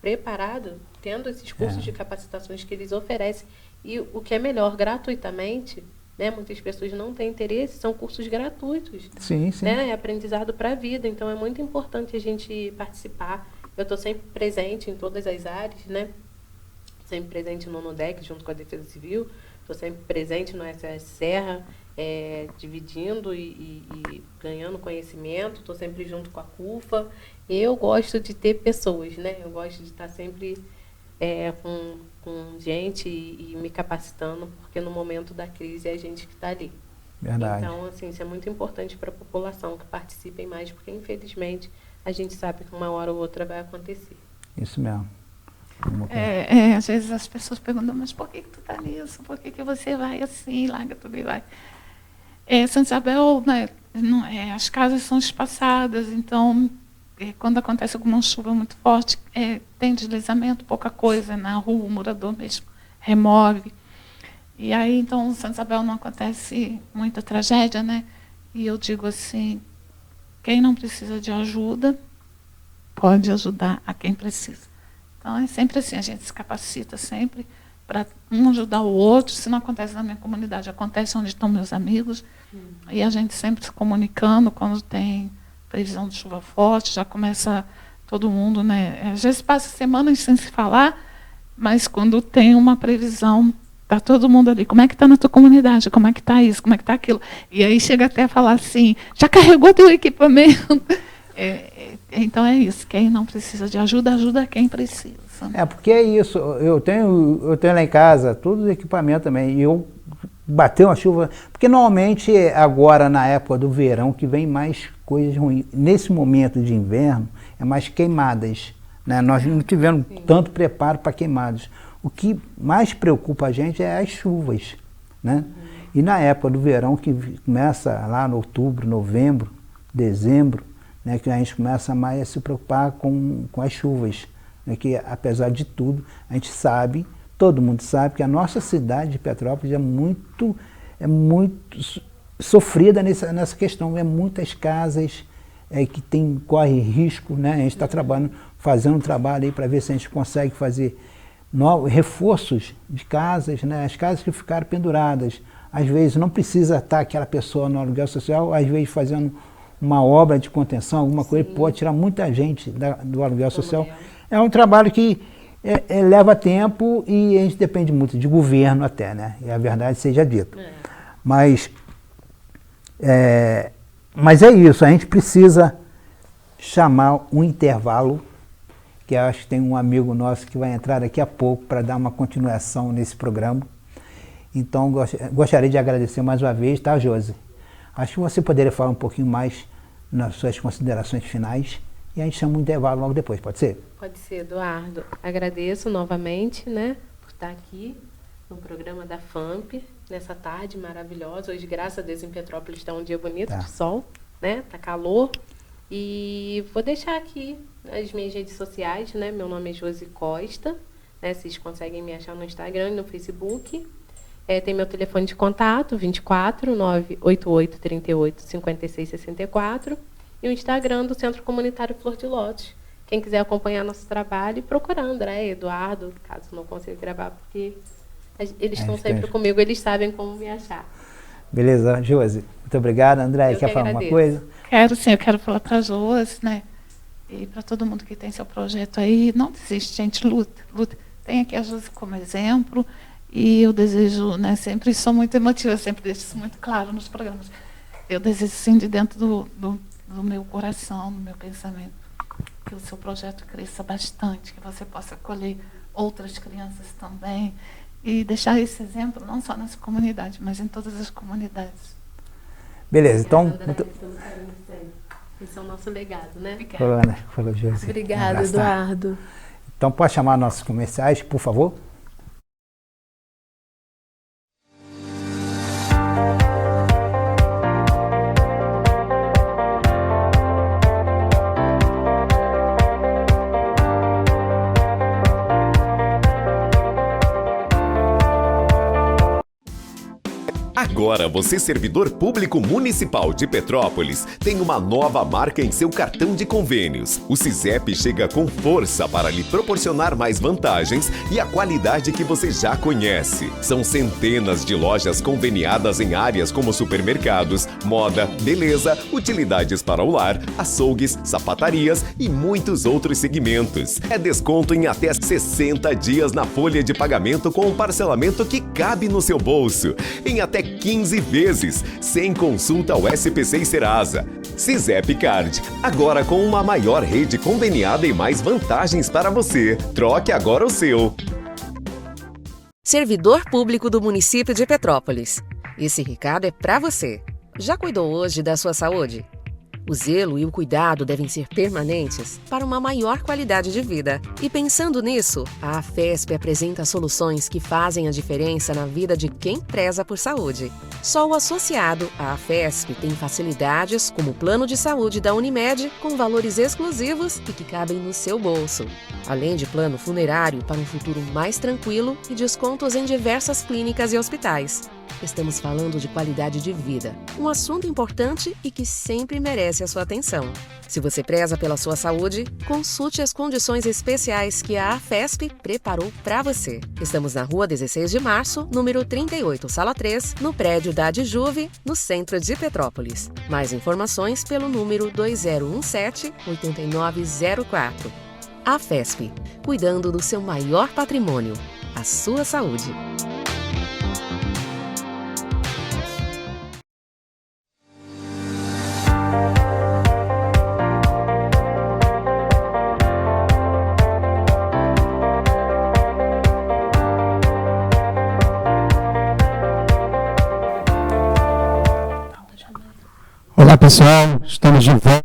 preparado, tendo esses cursos de capacitações que eles oferecem, e o que é melhor, gratuitamente, né, muitas pessoas não têm interesse, são cursos gratuitos. Sim, sim. Né, é aprendizado para a vida, então é muito importante a gente participar. Eu estou sempre presente em todas as áreas, né? Sempre presente no NUDEC, junto com a Defesa Civil, estou sempre presente no SOS Serra, dividindo e ganhando conhecimento, estou sempre junto com a CUFA. Eu gosto de ter pessoas, né? Eu gosto de estar sempre com gente e me capacitando, porque no momento da crise é a gente que está ali. Verdade. Então, assim, isso é muito importante para a população, que participem mais, porque infelizmente a gente sabe que uma hora ou outra vai acontecer. Isso mesmo. Às vezes as pessoas perguntam, mas por que tu está nisso? Por que você vai assim, larga tudo e vai? Santa Isabel, né, as casas são espaçadas, então, quando acontece alguma chuva muito forte, tem deslizamento, pouca coisa na rua, o morador mesmo remove. E aí, então, Santa Isabel não acontece muita tragédia, né? E eu digo assim, quem não precisa de ajuda, pode ajudar a quem precisa. Então, é sempre assim, a gente se capacita sempre para um ajudar o outro. Se não acontece na minha comunidade, acontece onde estão meus amigos. E a gente sempre se comunicando quando tem previsão de chuva forte, já começa todo mundo, né? Às vezes passa semanas sem se falar, mas quando tem uma previsão, está todo mundo ali. Como é que está na tua comunidade? Como é que está isso? Como é que está aquilo? E aí chega até a falar assim, já carregou teu equipamento? Então é isso, quem não precisa de ajuda, ajuda quem precisa. Porque é isso, eu tenho lá em casa todos os equipamentos também, e eu bateu uma chuva, porque normalmente agora na época do verão que vem mais coisas ruins, nesse momento de inverno é mais queimadas, né? Nós não tivemos tanto preparo para queimadas. O que mais preocupa a gente é as chuvas, né? E na época do verão, que começa lá no outubro, novembro, dezembro, né, que a gente começa mais a se preocupar com as chuvas, né, que apesar de tudo, a gente sabe, todo mundo sabe, que a nossa cidade de Petrópolis é muito sofrida nessa questão. É muitas casas que corre risco, né? A gente está fazendo um trabalho aí para ver se a gente consegue fazer reforços de casas, né? As casas que ficaram penduradas. Às vezes não precisa estar aquela pessoa no aluguel social, às vezes fazendo uma obra de contenção, alguma coisa, pode tirar muita gente do aluguel social. É um trabalho que leva tempo e a gente depende muito de governo até, né? E a verdade seja dita. Mas é isso, a gente precisa chamar um intervalo, que eu acho que tem um amigo nosso que vai entrar daqui a pouco para dar uma continuação nesse programa. Então, gostaria de agradecer mais uma vez, tá, Josi? Acho que você poderia falar um pouquinho mais nas suas considerações finais e a gente chama um intervalo logo depois, pode ser? Pode ser, Eduardo. Agradeço novamente, né, por estar aqui no programa da FAMP, nessa tarde maravilhosa. Hoje, graças a Deus, em Petrópolis está um dia bonito de sol, né? Tá calor. E vou deixar aqui As minhas redes sociais, né? Meu nome é Josi Costa, né? Vocês conseguem me achar no Instagram e no Facebook. Tem meu telefone de contato, 24 988 38 56 64, e o Instagram do Centro Comunitário Flor de Lótus. Quem quiser acompanhar nosso trabalho, procurar André, Eduardo, caso não consiga gravar, porque eles estão sempre comigo, eles sabem como me achar. Beleza, Josi. Muito obrigado. André, quer falar alguma coisa? Quero sim, eu quero falar para a Josi, né? E para todo mundo que tem seu projeto aí, não desiste, gente, luta, luta. Tem aqui a Josi como exemplo, e eu desejo, né, sempre sou muito emotiva, sempre deixo isso muito claro nos programas. Eu desejo, sim, de dentro do meu coração, do meu pensamento, que o seu projeto cresça bastante, que você possa acolher outras crianças também, e deixar esse exemplo não só nessa comunidade, mas em todas as comunidades. Beleza, então... André, esse é o nosso legado, né? Falou, Josi. Obrigada, Eduardo. Então, pode chamar nossos comerciais, por favor? Agora, você, servidor público municipal de Petrópolis, tem uma nova marca em seu cartão de convênios. O SISEP chega com força para lhe proporcionar mais vantagens e a qualidade que você já conhece. São centenas de lojas conveniadas em áreas como supermercados, moda, beleza, utilidades para o lar, açougues, sapatarias e muitos outros segmentos. É desconto em até 60 dias na folha de pagamento com um parcelamento que cabe no seu bolso. Em até 15 vezes, sem consulta ao SPC e Serasa. SISEP Card, agora com uma maior rede conveniada e mais vantagens para você. Troque agora o seu. Servidor público do município de Petrópolis. Esse recado é para você. Já cuidou hoje da sua saúde? O zelo e o cuidado devem ser permanentes para uma maior qualidade de vida. E pensando nisso, a AFESP apresenta soluções que fazem a diferença na vida de quem preza por saúde. Só o associado à AFESP tem facilidades como o plano de saúde da Unimed, com valores exclusivos e que cabem no seu bolso. Além de plano funerário para um futuro mais tranquilo e descontos em diversas clínicas e hospitais. Estamos falando de qualidade de vida, um assunto importante e que sempre merece a sua atenção. Se você preza pela sua saúde, consulte as condições especiais que a AFESP preparou para você. Estamos na Rua 16 de Março, número 38, Sala 3, no prédio da Adjuve, no centro de Petrópolis. Mais informações pelo número 2017-8904. AFESP, cuidando do seu maior patrimônio, a sua saúde. Olá pessoal, estamos de volta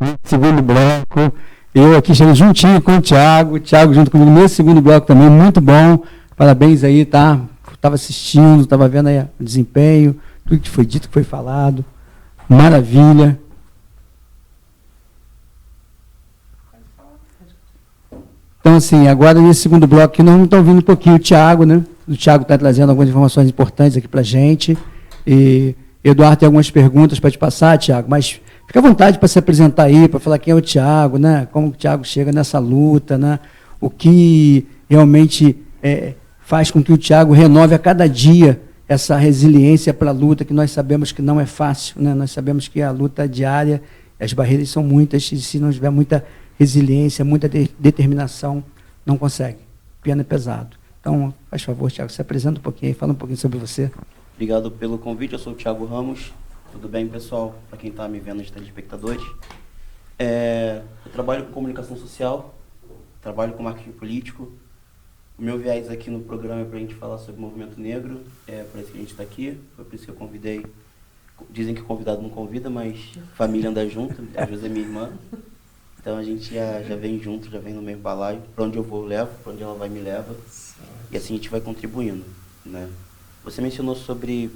no segundo bloco. Eu aqui cheguei juntinho com o Thiago junto comigo nesse segundo bloco também, muito bom. Parabéns aí, tá? Estava assistindo, estava vendo aí o desempenho, tudo que foi dito, que foi falado. Maravilha. Então, assim, agora nesse segundo bloco aqui, nós não estamos ouvindo um pouquinho o Thiago, né? O Thiago está trazendo algumas informações importantes aqui para a gente. E Eduardo tem algumas perguntas para te passar, Thiago, mas fica à vontade para se apresentar aí, para falar quem é o Thiago, né? Como o Thiago chega nessa luta, né? O que realmente faz com que o Thiago renove a cada dia essa resiliência para a luta, que nós sabemos que não é fácil, né? Nós sabemos que a luta é diária, as barreiras são muitas, e se não tiver muita resiliência, muita determinação, não consegue. Piano é pesado. Então, faz favor, Thiago, se apresenta um pouquinho aí, fala um pouquinho sobre você. Obrigado pelo convite, eu sou o Thiago Ramos. Tudo bem, pessoal? Para quem está me vendo, os telespectadores. Eu trabalho com comunicação social, trabalho com marketing político. O meu viés aqui no programa é para a gente falar sobre o movimento negro, por isso que a gente está aqui, foi por isso que eu convidei. Dizem que convidado não convida, mas família anda junto, a José é minha irmã. Então a gente já vem junto, já vem no mesmo balaio. Para onde eu vou, eu levo, para onde ela vai, me leva. E assim a gente vai contribuindo, né? Você mencionou sobre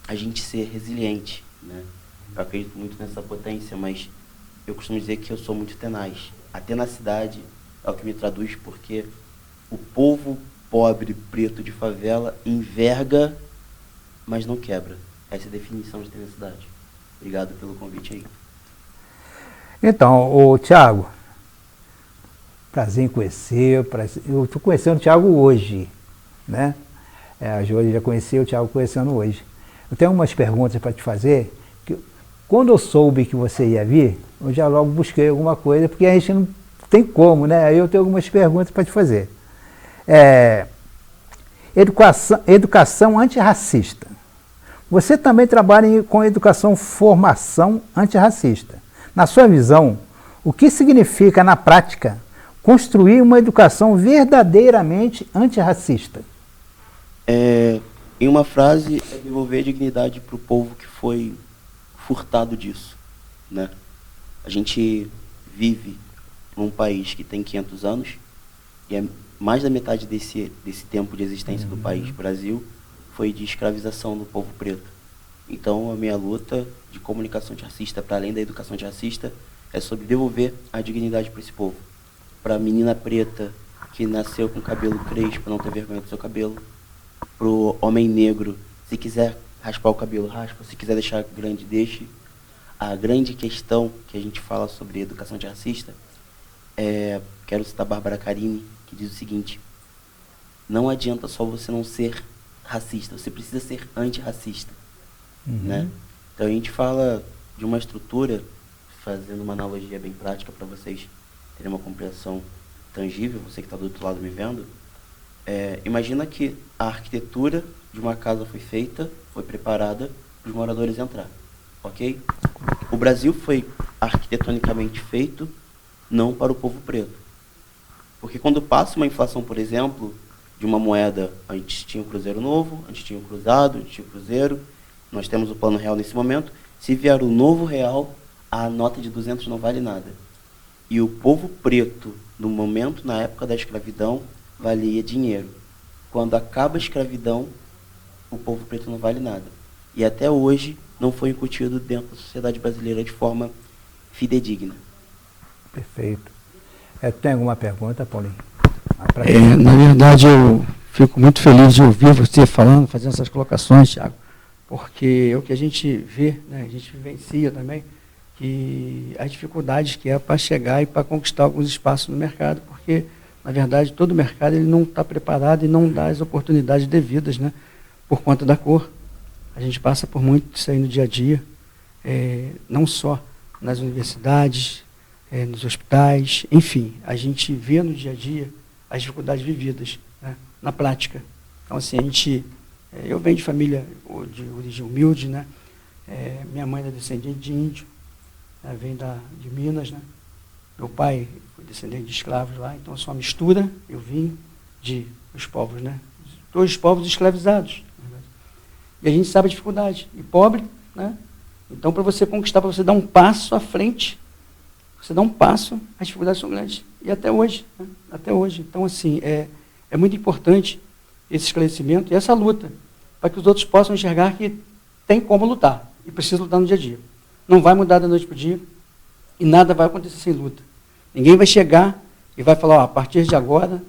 a gente ser resiliente, né? Eu acredito muito nessa potência, mas eu costumo dizer que eu sou muito tenaz. A tenacidade é o que me traduz, porque o povo pobre, preto de favela enverga, mas não quebra. Essa é a definição de tenacidade. Obrigado pelo convite aí. Então, Tiago, prazer em conhecer. Eu estou conhecendo o Tiago hoje, né? A Josi já conheceu, o Tiago conhecendo hoje. Eu tenho umas perguntas para te fazer. Que, quando eu soube que você ia vir, eu já logo busquei alguma coisa, porque a gente não tem como, né? Aí eu tenho algumas perguntas para te fazer. Educação antirracista. Você também trabalha com formação antirracista. Na sua visão, o que significa, na prática, construir uma educação verdadeiramente antirracista? Em uma frase, é devolver a dignidade para o povo que foi furtado disso, né? A gente vive num país que tem 500 anos e mais da metade desse tempo de existência do país, Brasil, foi de escravização do povo preto. Então, a minha luta de comunicação antirracista, para além da educação antirracista, é sobre devolver a dignidade para esse povo. Para a menina preta que nasceu com cabelo crespo, não ter vergonha do seu cabelo. Para o homem negro, se quiser raspar o cabelo, raspa. Se quiser deixar grande, deixe. A grande questão que a gente fala sobre educação antirracista quero citar a Bárbara Carini, que diz o seguinte: não adianta só você não ser racista, você precisa ser antirracista. Né? Então a gente fala de uma estrutura, fazendo uma analogia bem prática para vocês terem uma compreensão tangível, você que está do outro lado me vendo. Imagina que a arquitetura de uma casa foi feita, foi preparada para os moradores entrar, ok? O Brasil foi arquitetonicamente feito não para o povo preto. Porque quando passa uma inflação, por exemplo, de uma moeda, a gente tinha o Cruzeiro Novo, a gente tinha o Cruzado, a gente tinha o Cruzeiro, nós temos o Plano Real nesse momento. Se vier o novo real, a nota de 200 não vale nada. E o povo preto, no momento, na época da escravidão, valia dinheiro. Quando acaba a escravidão, o povo preto não vale nada. E até hoje não foi incutido dentro da sociedade brasileira de forma fidedigna. Perfeito. Tem alguma pergunta, Paulinho? Na verdade, eu fico muito feliz de ouvir você falando, fazendo essas colocações, Thiago, porque é o que a gente vê, né, a gente vivencia também, que as dificuldades que é para chegar e para conquistar alguns espaços no mercado, porque, na verdade, todo o mercado ele não está preparado e não dá as oportunidades devidas, né, por conta da cor. A gente passa por muito isso aí no dia a dia, não só nas universidades, nos hospitais, enfim, a gente vê no dia a dia as dificuldades vividas, né, na prática. Então, assim, eu venho de família de origem humilde, né, minha mãe é descendente de índio, vem de Minas, né, meu pai foi descendente de escravos lá, então eu sou uma mistura, eu vim dos povos, né, todos os povos escravizados. E a gente sabe a dificuldade, e pobre, né, então para você conquistar, para você dar um passo à frente, você dá um passo, as dificuldades são grandes. E até hoje, né? Até hoje. Então, assim, é muito importante esse esclarecimento e essa luta, para que os outros possam enxergar que tem como lutar, e precisa lutar no dia a dia. Não vai mudar da noite para o dia, e nada vai acontecer sem luta. Ninguém vai chegar e vai falar, a partir de agora,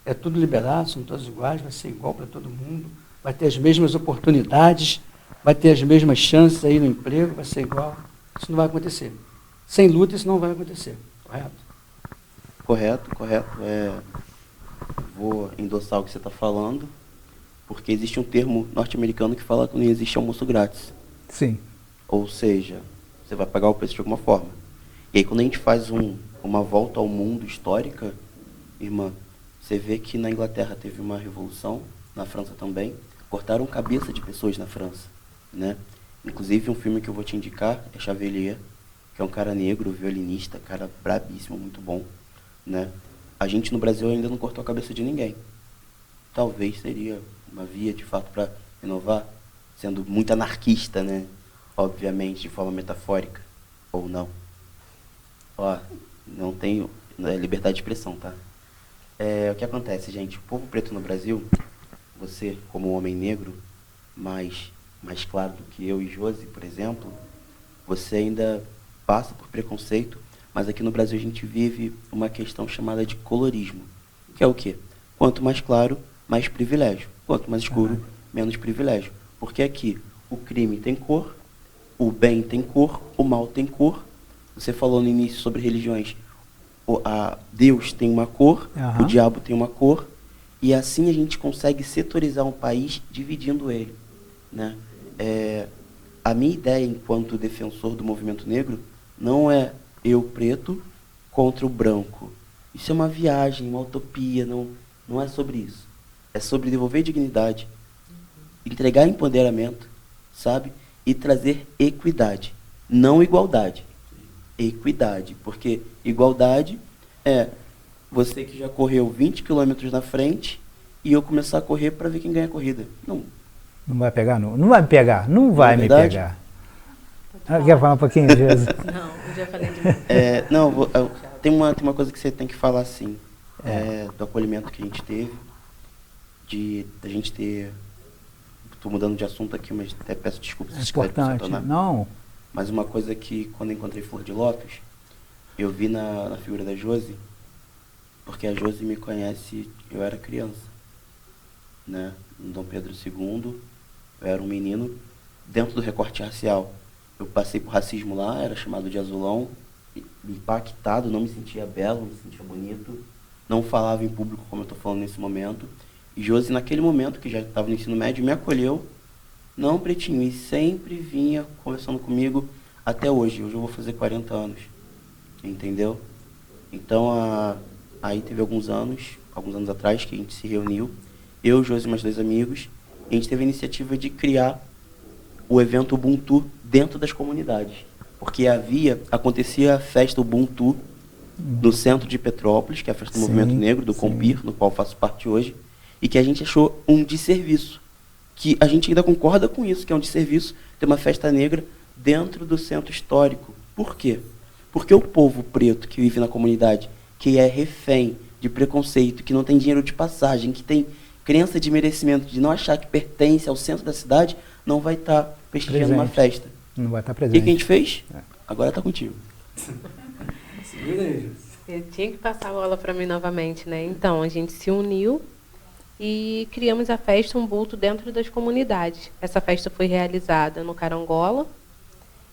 é tudo liberado, são todos iguais, vai ser igual para todo mundo, vai ter as mesmas oportunidades, vai ter as mesmas chances aí no emprego, vai ser igual. Isso não vai acontecer. Sem luta isso não vai acontecer, correto? Correto. Vou endossar o que você está falando, porque existe um termo norte-americano que fala que não existe almoço grátis. Sim. Ou seja, você vai pagar o preço de alguma forma. E aí quando a gente faz uma volta ao mundo histórica, irmã, você vê que na Inglaterra teve uma revolução, na França também, cortaram cabeça de pessoas na França, né? Inclusive um filme que eu vou te indicar é Chavelier, que é um cara negro, violinista, cara brabíssimo, muito bom, né? A gente no Brasil ainda não cortou a cabeça de ninguém. Talvez seria uma via, de fato, para inovar, sendo muito anarquista, né? Obviamente, de forma metafórica, ou não. Não tenho liberdade de expressão, tá? O que acontece, gente? O povo preto no Brasil, você, como um homem negro, mais claro do que eu e Josi, por exemplo, você ainda passa por preconceito, mas aqui no Brasil a gente vive uma questão chamada de colorismo, que é o quê? Quanto mais claro, mais privilégio. Quanto mais escuro, menos privilégio. Porque aqui o crime tem cor, o bem tem cor, o mal tem cor. Você falou no início sobre religiões. Deus tem uma cor, o diabo tem uma cor, e assim a gente consegue setorizar um país dividindo ele, né? A minha ideia enquanto defensor do movimento negro não é eu preto contra o branco. Isso é uma viagem, uma utopia, não é sobre isso. É sobre devolver dignidade, entregar empoderamento, sabe? E trazer equidade, não igualdade. Equidade, porque igualdade é você que já correu 20 quilômetros na frente e eu começar a correr para ver quem ganha a corrida. Não vai pegar, não vai me pegar, não vai me pegar. Quer falar um pouquinho, Jesus? Não, eu já falei de tem uma coisa que você tem que falar assim, do acolhimento que a gente teve, da gente ter... Estou mudando de assunto aqui, mas até peço desculpas. É importante, não. Mas uma coisa que, quando eu encontrei Flor de Lótus, eu vi na figura da Josi, porque a Josi me conhece, eu era criança, né? Em Dom Pedro II, eu era um menino, dentro do recorte racial. Eu passei por racismo lá, era chamado de azulão, impactado, não me sentia belo, não me sentia bonito, não falava em público como eu estou falando nesse momento. E Josi, naquele momento, que já estava no ensino médio, me acolheu, não pretinho, e sempre vinha conversando comigo até hoje. Hoje eu vou fazer 40 anos, entendeu? Então, aí teve alguns anos atrás, que a gente se reuniu, eu, Josi e mais 2 amigos, e a gente teve a iniciativa de criar o evento Ubuntu dentro das comunidades. Porque acontecia a festa Ubuntu no centro de Petrópolis, que é a festa do Movimento Negro, do Compir, no qual faço parte hoje, e que a gente achou um desserviço. Que a gente ainda concorda com isso, que é um desserviço ter uma festa negra dentro do centro histórico. Por quê? Porque o povo preto que vive na comunidade, que é refém de preconceito, que não tem dinheiro de passagem, que tem crença de merecimento, de não achar que pertence ao centro da cidade, não vai estar prestigiando uma festa. Não vai estar E presente. o que a gente fez? Agora está contigo. Eu tinha que passar a bola para mim novamente, né? Então, a gente se uniu e criamos a festa Ubuntu dentro das comunidades. Essa festa foi realizada no Carangola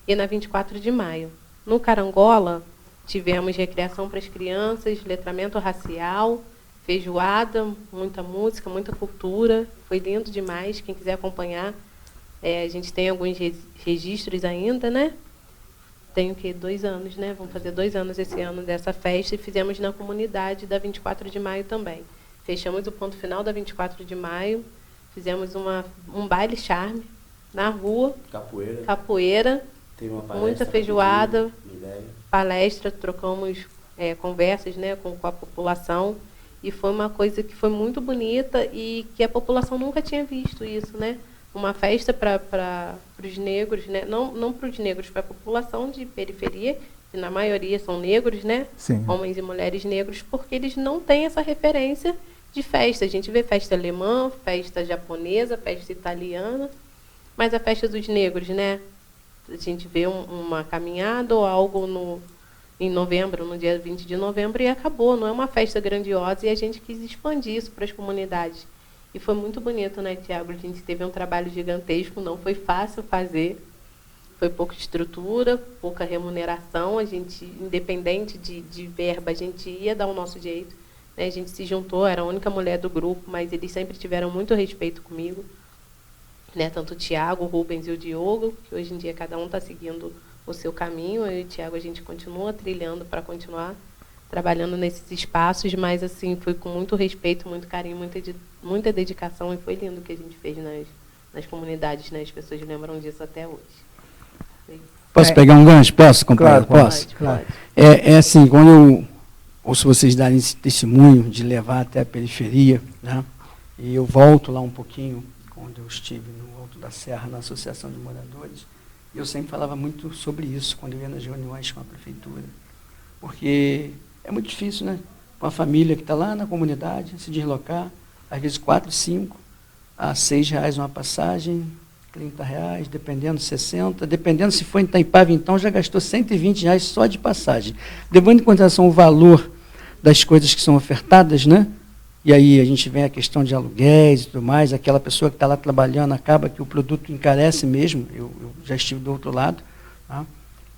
e na 24 de maio. No Carangola, tivemos recreação para as crianças, letramento racial, feijoada, muita música, muita cultura. Foi lindo demais. Quem quiser acompanhar, a gente tem alguns registros ainda, né? Tem o quê? 2 anos, né? Vamos fazer 2 anos esse ano dessa festa, e fizemos na comunidade da 24 de maio também. Fechamos o ponto final da 24 de maio, fizemos um baile charme na rua, capoeira, muita feijoada, palestra, trocamos conversas, né, com a população, e foi uma coisa que foi muito bonita e que a população nunca tinha visto isso, né? Uma festa para os negros, né? Não para os negros, para a população de periferia, que na maioria são negros, né? Sim. Homens e mulheres negros, porque eles não têm essa referência de festa. A gente vê festa alemã, festa japonesa, festa italiana, mas a festa dos negros, né? A gente vê uma caminhada ou algo em novembro, no dia 20 de novembro, e acabou. Não é uma festa grandiosa, e a gente quis expandir isso para as comunidades. E foi muito bonito, né, Tiago? A gente teve um trabalho gigantesco, não foi fácil fazer. Foi pouca estrutura, pouca remuneração. A gente, independente de verba, a gente ia dar o nosso jeito, né? A gente se juntou, era a única mulher do grupo, mas eles sempre tiveram muito respeito comigo, né? Tanto o Tiago, o Rubens e o Diogo, que hoje em dia cada um está seguindo o seu caminho. Eu e o Tiago, a gente continua trilhando para continuar trabalhando nesses espaços, mas assim, foi com muito respeito, muito carinho, muita dedicação, e foi lindo o que a gente fez nas comunidades, né? As pessoas lembram disso até hoje. Posso pegar um gancho? Posso, companheiro? Claro, Posso? claro. É assim, quando eu ouço vocês darem esse testemunho de levar até a periferia, né? E eu volto lá um pouquinho, quando eu estive no Alto da Serra, na Associação de Moradores, eu sempre falava muito sobre isso, quando eu ia nas reuniões com a prefeitura. Porque é muito difícil, né? Uma família que está lá na comunidade, se deslocar, às vezes 4, 5 a 6 reais uma passagem, R$30, dependendo, 60, dependendo se for em Itaipava, então já gastou R$120 só de passagem. Levando em consideração o valor das coisas que são ofertadas, né? E aí a gente vem a questão de aluguéis e tudo mais, aquela pessoa que está lá trabalhando, acaba que o produto encarece mesmo, eu já estive do outro lado. Tá?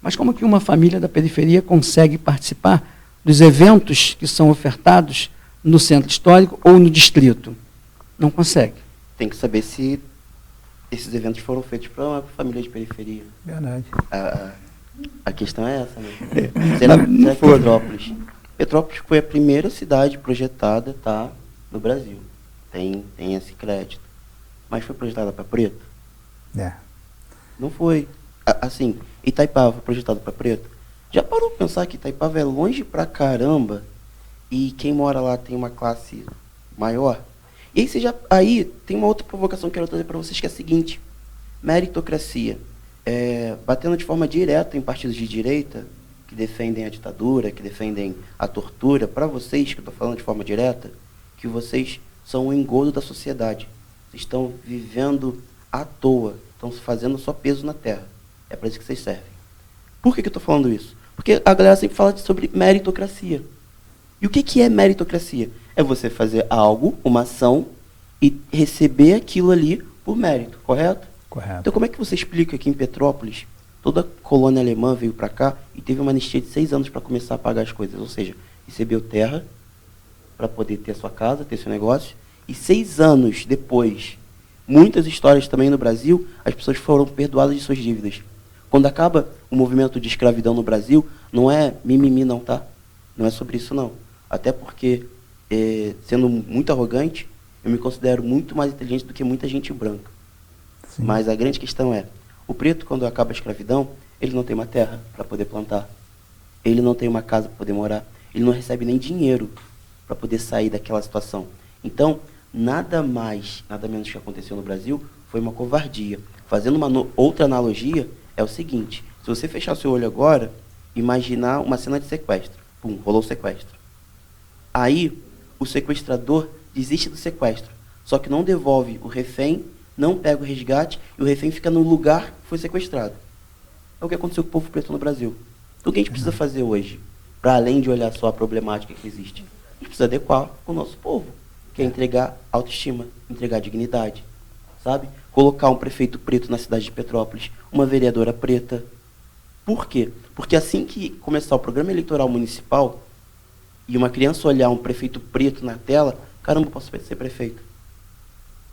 Mas como que uma família da periferia consegue participar dos eventos que são ofertados no centro histórico ou no distrito? Não consegue. Tem que saber se esses eventos foram feitos para uma família de periferia. Verdade. A questão é essa, né? Será que Petrópolis foi a primeira cidade projetada, tá, no Brasil. Tem esse crédito. Mas foi projetada para preto? Não foi. Assim, Itaipava foi projetado para preto? Já parou para pensar que Itaipava é longe pra caramba e quem mora lá tem uma classe maior? E aí tem uma outra provocação que eu quero trazer para vocês, que é a seguinte: meritocracia. Batendo de forma direta em partidos de direita, que defendem a ditadura, que defendem a tortura, para vocês, que eu estou falando de forma direta, que vocês são um engodo da sociedade. Vocês estão vivendo à toa, estão fazendo só peso na terra. É para isso que vocês servem. Por que eu estou falando isso? Porque a galera sempre fala sobre meritocracia. E o que é meritocracia? É você fazer algo, uma ação, e receber aquilo ali por mérito, correto? Correto. Então como é que você explica que em Petrópolis, toda a colônia alemã veio para cá e teve uma anistia de 6 anos para começar a pagar as coisas? Ou seja, recebeu terra para poder ter sua casa, ter seu negócio, e 6 anos depois, muitas histórias também no Brasil, as pessoas foram perdoadas de suas dívidas. Quando acaba o movimento de escravidão no Brasil, não é mimimi não, tá? Não é sobre isso não. Até porque, sendo muito arrogante, eu me considero muito mais inteligente do que muita gente branca. Sim. Mas a grande questão é, o preto, quando acaba a escravidão, ele não tem uma terra para poder plantar. Ele não tem uma casa para poder morar. Ele não recebe nem dinheiro para poder sair daquela situação. Então, nada mais, nada menos que aconteceu no Brasil foi uma covardia. Fazendo uma outra analogia, é o seguinte: se você fechar o seu olho agora, imaginar uma cena de sequestro. Pum, rolou o sequestro. Aí, o sequestrador desiste do sequestro, só que não devolve o refém, não pega o resgate, e o refém fica no lugar que foi sequestrado. É o que aconteceu com o povo preto no Brasil. Então, o que a gente precisa fazer hoje, para além de olhar só a problemática que existe? A gente precisa adequar o nosso povo, que é entregar autoestima, entregar dignidade, sabe? Colocar um prefeito preto na cidade de Petrópolis, uma vereadora preta. Por quê? Porque assim que começar o programa eleitoral municipal e uma criança olhar um prefeito preto na tela, caramba, eu posso ser prefeito.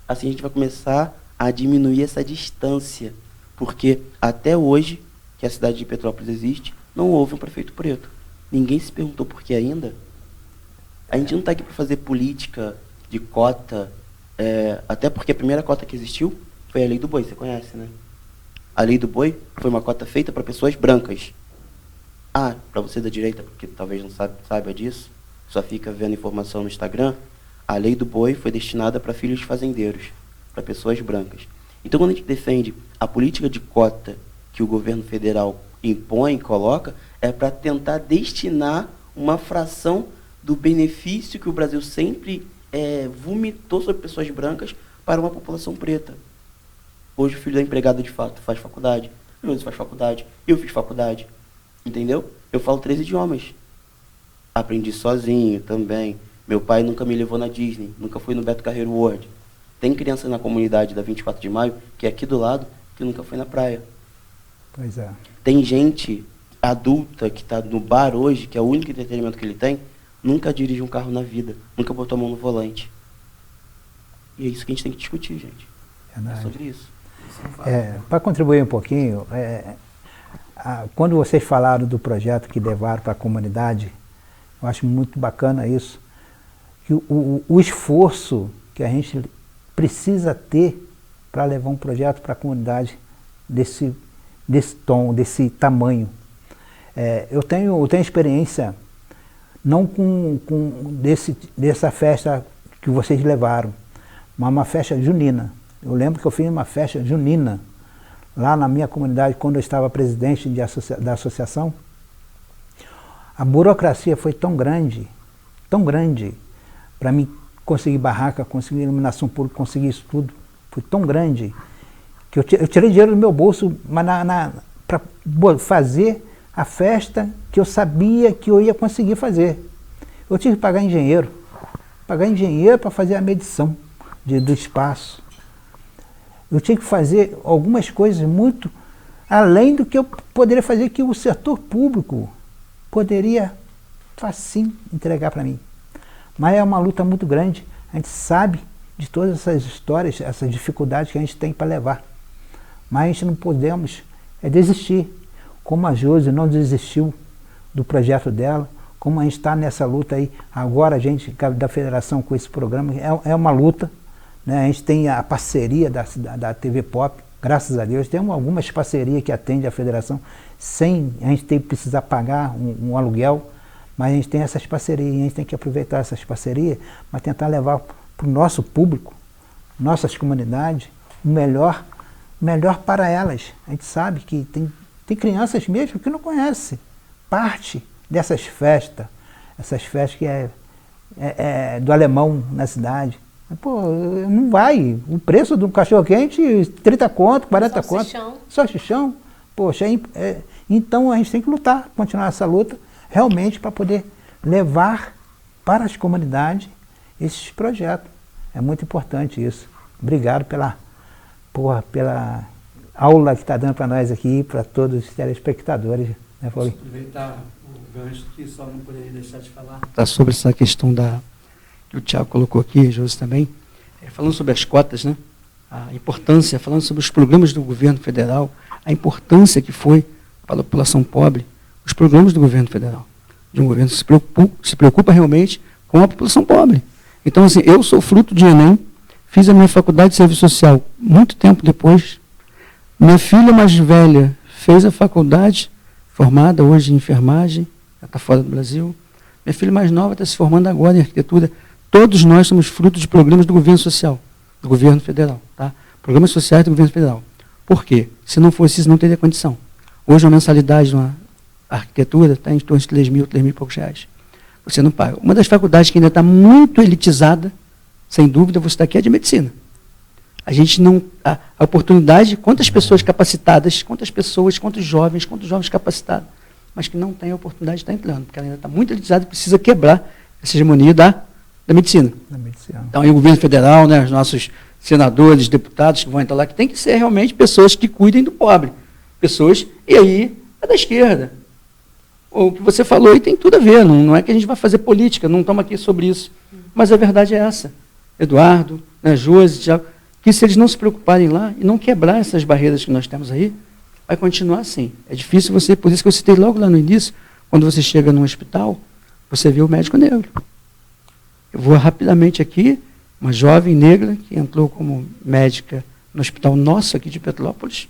Assim a gente vai começar a diminuir essa distância, porque até hoje, que a cidade de Petrópolis existe, não houve um prefeito preto. Ninguém se perguntou por que ainda. A gente não está aqui para fazer política de cota, até porque a primeira cota que existiu foi a Lei do Boi, você conhece, né? A Lei do Boi foi uma cota feita para pessoas brancas. Para você da direita, porque talvez não saiba disso, só fica vendo informação no Instagram, a Lei do Boi foi destinada para filhos de fazendeiros, para pessoas brancas. Então, quando a gente defende a política de cota que o governo federal impõe, coloca, é para tentar destinar uma fração do benefício que o Brasil sempre vomitou sobre pessoas brancas para uma população preta. Hoje o filho da empregada de fato faz faculdade, o José faz faculdade, eu fiz faculdade, entendeu? Eu falo 3 idiomas. Aprendi sozinho também. Meu pai nunca me levou na Disney, nunca fui no Beto Carreiro World. Tem criança na comunidade da 24 de maio, que é aqui do lado, que nunca foi na praia. Pois é. Tem gente adulta que está no bar hoje, que é o único entretenimento que ele tem, nunca dirige um carro na vida, nunca botou a mão no volante. E é isso que a gente tem que discutir, gente. Verdade. É sobre isso. Para contribuir um pouquinho, quando vocês falaram do projeto que levaram para a comunidade, eu acho muito bacana isso, que o esforço que a gente precisa ter para levar um projeto para a comunidade desse tom, desse tamanho. Eu tenho experiência, não dessa festa que vocês levaram, mas uma festa junina. Eu lembro que eu fiz uma festa junina lá na minha comunidade, quando eu estava presidente da associação. A burocracia foi tão grande, para mim conseguir barraca, conseguir iluminação pública, conseguir isso tudo, foi tão grande, que eu tirei dinheiro do meu bolso para fazer a festa que eu sabia que eu ia conseguir fazer. Eu tive que pagar engenheiro para fazer a medição do espaço. Eu tinha que fazer algumas coisas muito além do que eu poderia fazer, que o setor público poderia facinho entregar para mim. Mas é uma luta muito grande. A gente sabe de todas essas histórias, essas dificuldades que a gente tem para levar. Mas a gente não podemos desistir. Como a Josi não desistiu do projeto dela, como a gente está nessa luta aí, agora a gente da federação com esse programa, é uma luta, né? A gente tem a parceria da TV Pop, graças a Deus, temos algumas parcerias que atendem a federação, sem a gente precisar pagar um aluguel, mas a gente tem essas parcerias, e a gente tem que aproveitar essas parcerias, mas tentar levar para o nosso público, nossas comunidades, o melhor para elas. A gente sabe que tem crianças mesmo que não conhecem parte dessas festas, essas festas que é do alemão na cidade. Pô, não vai. O preço de um cachorro-quente, 30 conto, 40 conto. Só xixão. Poxa, então a gente tem que lutar, continuar essa luta, realmente para poder levar para as comunidades esses projetos. É muito importante isso. Obrigado pela aula que está dando para nós aqui, para todos os telespectadores. Né, Posso aproveitar o gancho que só não poderia deixar de falar. Tá sobre essa questão que o Thiago colocou aqui, Josi também, falando sobre as cotas, né? A importância, falando sobre os programas do governo federal, a importância que foi para a população pobre, os programas do governo federal, de um governo que se preocupa realmente com a população pobre. Então, assim, eu sou fruto de Enem, fiz a minha faculdade de serviço social muito tempo depois. Minha filha mais velha fez a faculdade, formada hoje em enfermagem, ela está fora do Brasil. Minha filha mais nova está se formando agora em arquitetura. Todos nós somos frutos de programas do governo social, do governo federal. Tá? Programas sociais do governo federal. Por quê? Se não fosse isso, não teria condição. Hoje, uma mensalidade de uma arquitetura está em torno de 3 mil e poucos reais. Você não paga. Uma das faculdades que ainda está muito elitizada, sem dúvida, você está aqui, é de medicina. A gente não... A oportunidade, quantas pessoas capacitadas, quantos jovens capacitados, mas que não têm a oportunidade de estar entrando, porque ela ainda está muito elitizada e precisa quebrar essa hegemonia da medicina. Então, aí o governo federal, né, os nossos senadores, deputados que vão entrar lá, que tem que ser realmente pessoas que cuidem do pobre. Pessoas, e aí, é da esquerda. O que você falou aí tem tudo a ver, não é que a gente vai fazer política, não estamos aqui sobre isso. Mas a verdade é essa. Eduardo, né, Josi, Thiago, que se eles não se preocuparem lá e não quebrar essas barreiras que nós temos aí, vai continuar assim. É difícil você, por isso que eu citei logo lá no início, quando você chega num hospital, você vê o médico negro. Eu vou rapidamente aqui, uma jovem negra que entrou como médica no hospital nosso aqui de Petrópolis,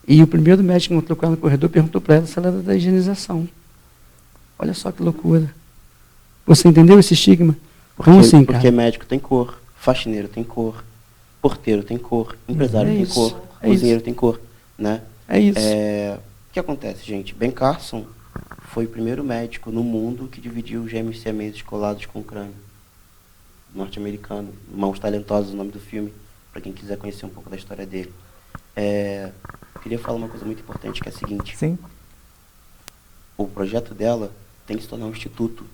e o primeiro médico que entrou com ela no corredor perguntou para ela se ela era da higienização. Olha só que loucura. Você entendeu esse estigma? Como assim, cara? Porque médico tem cor, faxineiro tem cor, porteiro tem cor, empresário tem cor, cozinheiro tem cor, né? É isso. O que acontece, gente? Ben Carson foi o primeiro médico no mundo que dividiu gêmeos siameses colados com crânio. Norte-americano, Mãos Talentosas, o nome do filme, para quem quiser conhecer um pouco da história dele. Eu queria falar uma coisa muito importante, que é a seguinte. Sim. O projeto dela tem que se tornar um instituto.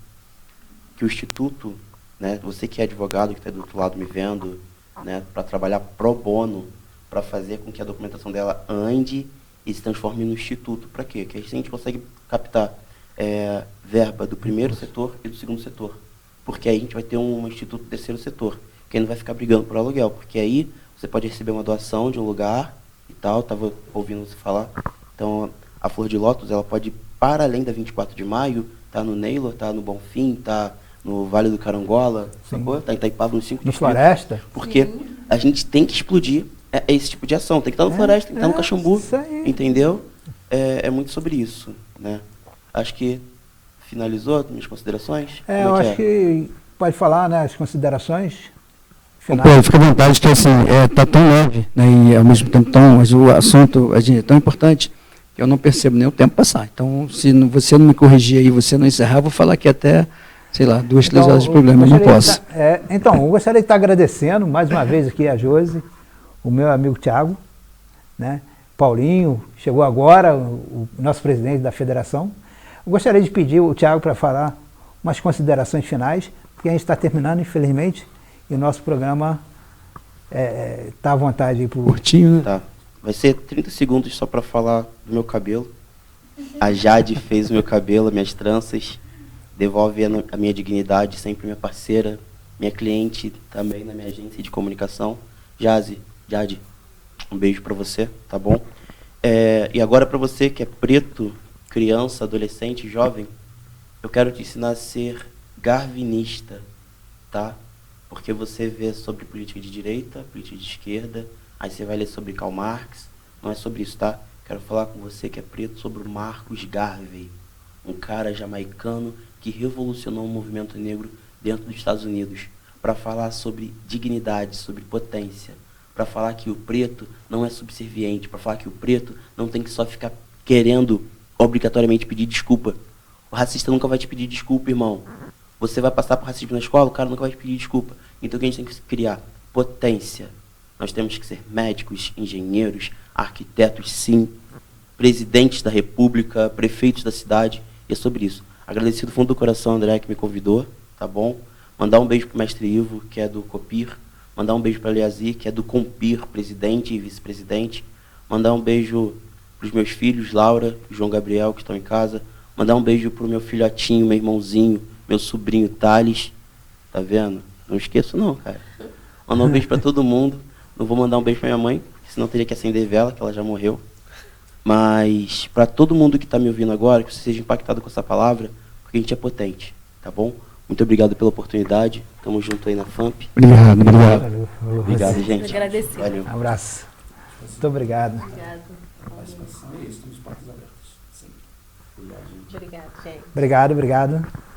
Que o instituto, né, você que é advogado, que está do outro lado me vendo, né, para trabalhar pro bono, para fazer com que a documentação dela ande e se transforme no instituto. Para quê? Que a gente consegue captar verba do primeiro setor e do segundo setor. Porque aí a gente vai ter um instituto do terceiro setor, que aí não vai ficar brigando por aluguel, porque aí você pode receber uma doação de um lugar e tal, estava ouvindo você falar. Então, a Flor de Lótus, ela pode ir para além da 24 de maio, tá no Neylor, tá no Bonfim, tá no Vale do Carangola, sacou? Tá em Itaipava, nos 5 distritos. No Floresta? Porque a gente tem que explodir esse tipo de ação. Tem que estar no Floresta, tem que estar no Caxambu, entendeu? É muito sobre isso, né? Acho que finalizou minhas considerações? Eu acho que pode falar, né, as considerações finais. Pô, fica à vontade, que assim, tá tão leve, né, e ao mesmo tempo mas o assunto é tão importante que eu não percebo nem o tempo passar. Então, se você não me corrigir aí, você não encerrar, eu vou falar aqui até, sei lá, 2, 3 horas de programa, eu não posso. Então, eu gostaria de estar agradecendo mais uma vez aqui a Josi, o meu amigo Thiago, né? Paulinho, chegou agora, o nosso presidente da federação. Eu gostaria de pedir o Thiago para falar umas considerações finais, porque a gente está terminando, infelizmente, e o nosso programa está à vontade aí pro... Curtinho, né? Tá. Vai ser 30 segundos só para falar do meu cabelo. A Jade fez o meu cabelo, minhas tranças, devolve a minha dignidade, sempre minha parceira, minha cliente também na minha agência de comunicação. Jade, um beijo para você, tá bom? E agora para você que é preto, criança, adolescente, jovem, eu quero te ensinar a ser garvinista, tá? Porque você vê sobre política de direita, política de esquerda, aí você vai ler sobre Karl Marx, não é sobre isso, tá? Quero falar com você que é preto sobre o Marcus Garvey, um cara jamaicano que revolucionou o movimento negro dentro dos Estados Unidos, para falar sobre dignidade, sobre potência, para falar que o preto não é subserviente, para falar que o preto não tem que só ficar querendo obrigatoriamente pedir desculpa. O racista nunca vai te pedir desculpa, irmão. Você vai passar por racismo na escola, o cara nunca vai te pedir desculpa. Então o que a gente tem que criar? Potência. Nós temos que ser médicos, engenheiros, arquitetos, sim, presidentes da república, prefeitos da cidade, e é sobre isso. Agradecido do fundo do coração, André, que me convidou, tá bom? Mandar um beijo pro mestre Ivo, que é do Copir. Mandar um beijo para a Leazir, que é do Compir, presidente e vice-presidente. Mandar um beijo para os meus filhos, Laura e João Gabriel, que estão em casa. Mandar um beijo para o meu filhotinho, meu irmãozinho, meu sobrinho Thales. Tá vendo? Não esqueço não, cara. Mandar um beijo para todo mundo. Não vou mandar um beijo para minha mãe, senão teria que acender vela, que ela já morreu. Mas para todo mundo que está me ouvindo agora, que você seja impactado com essa palavra, porque a gente é potente, tá bom? Muito obrigado pela oportunidade. Tamo junto aí na FAMP. Obrigado. Valeu. Obrigado, gente. Agradecido. Valeu. Um abraço. Muito obrigado. Obrigado, gente. Obrigado.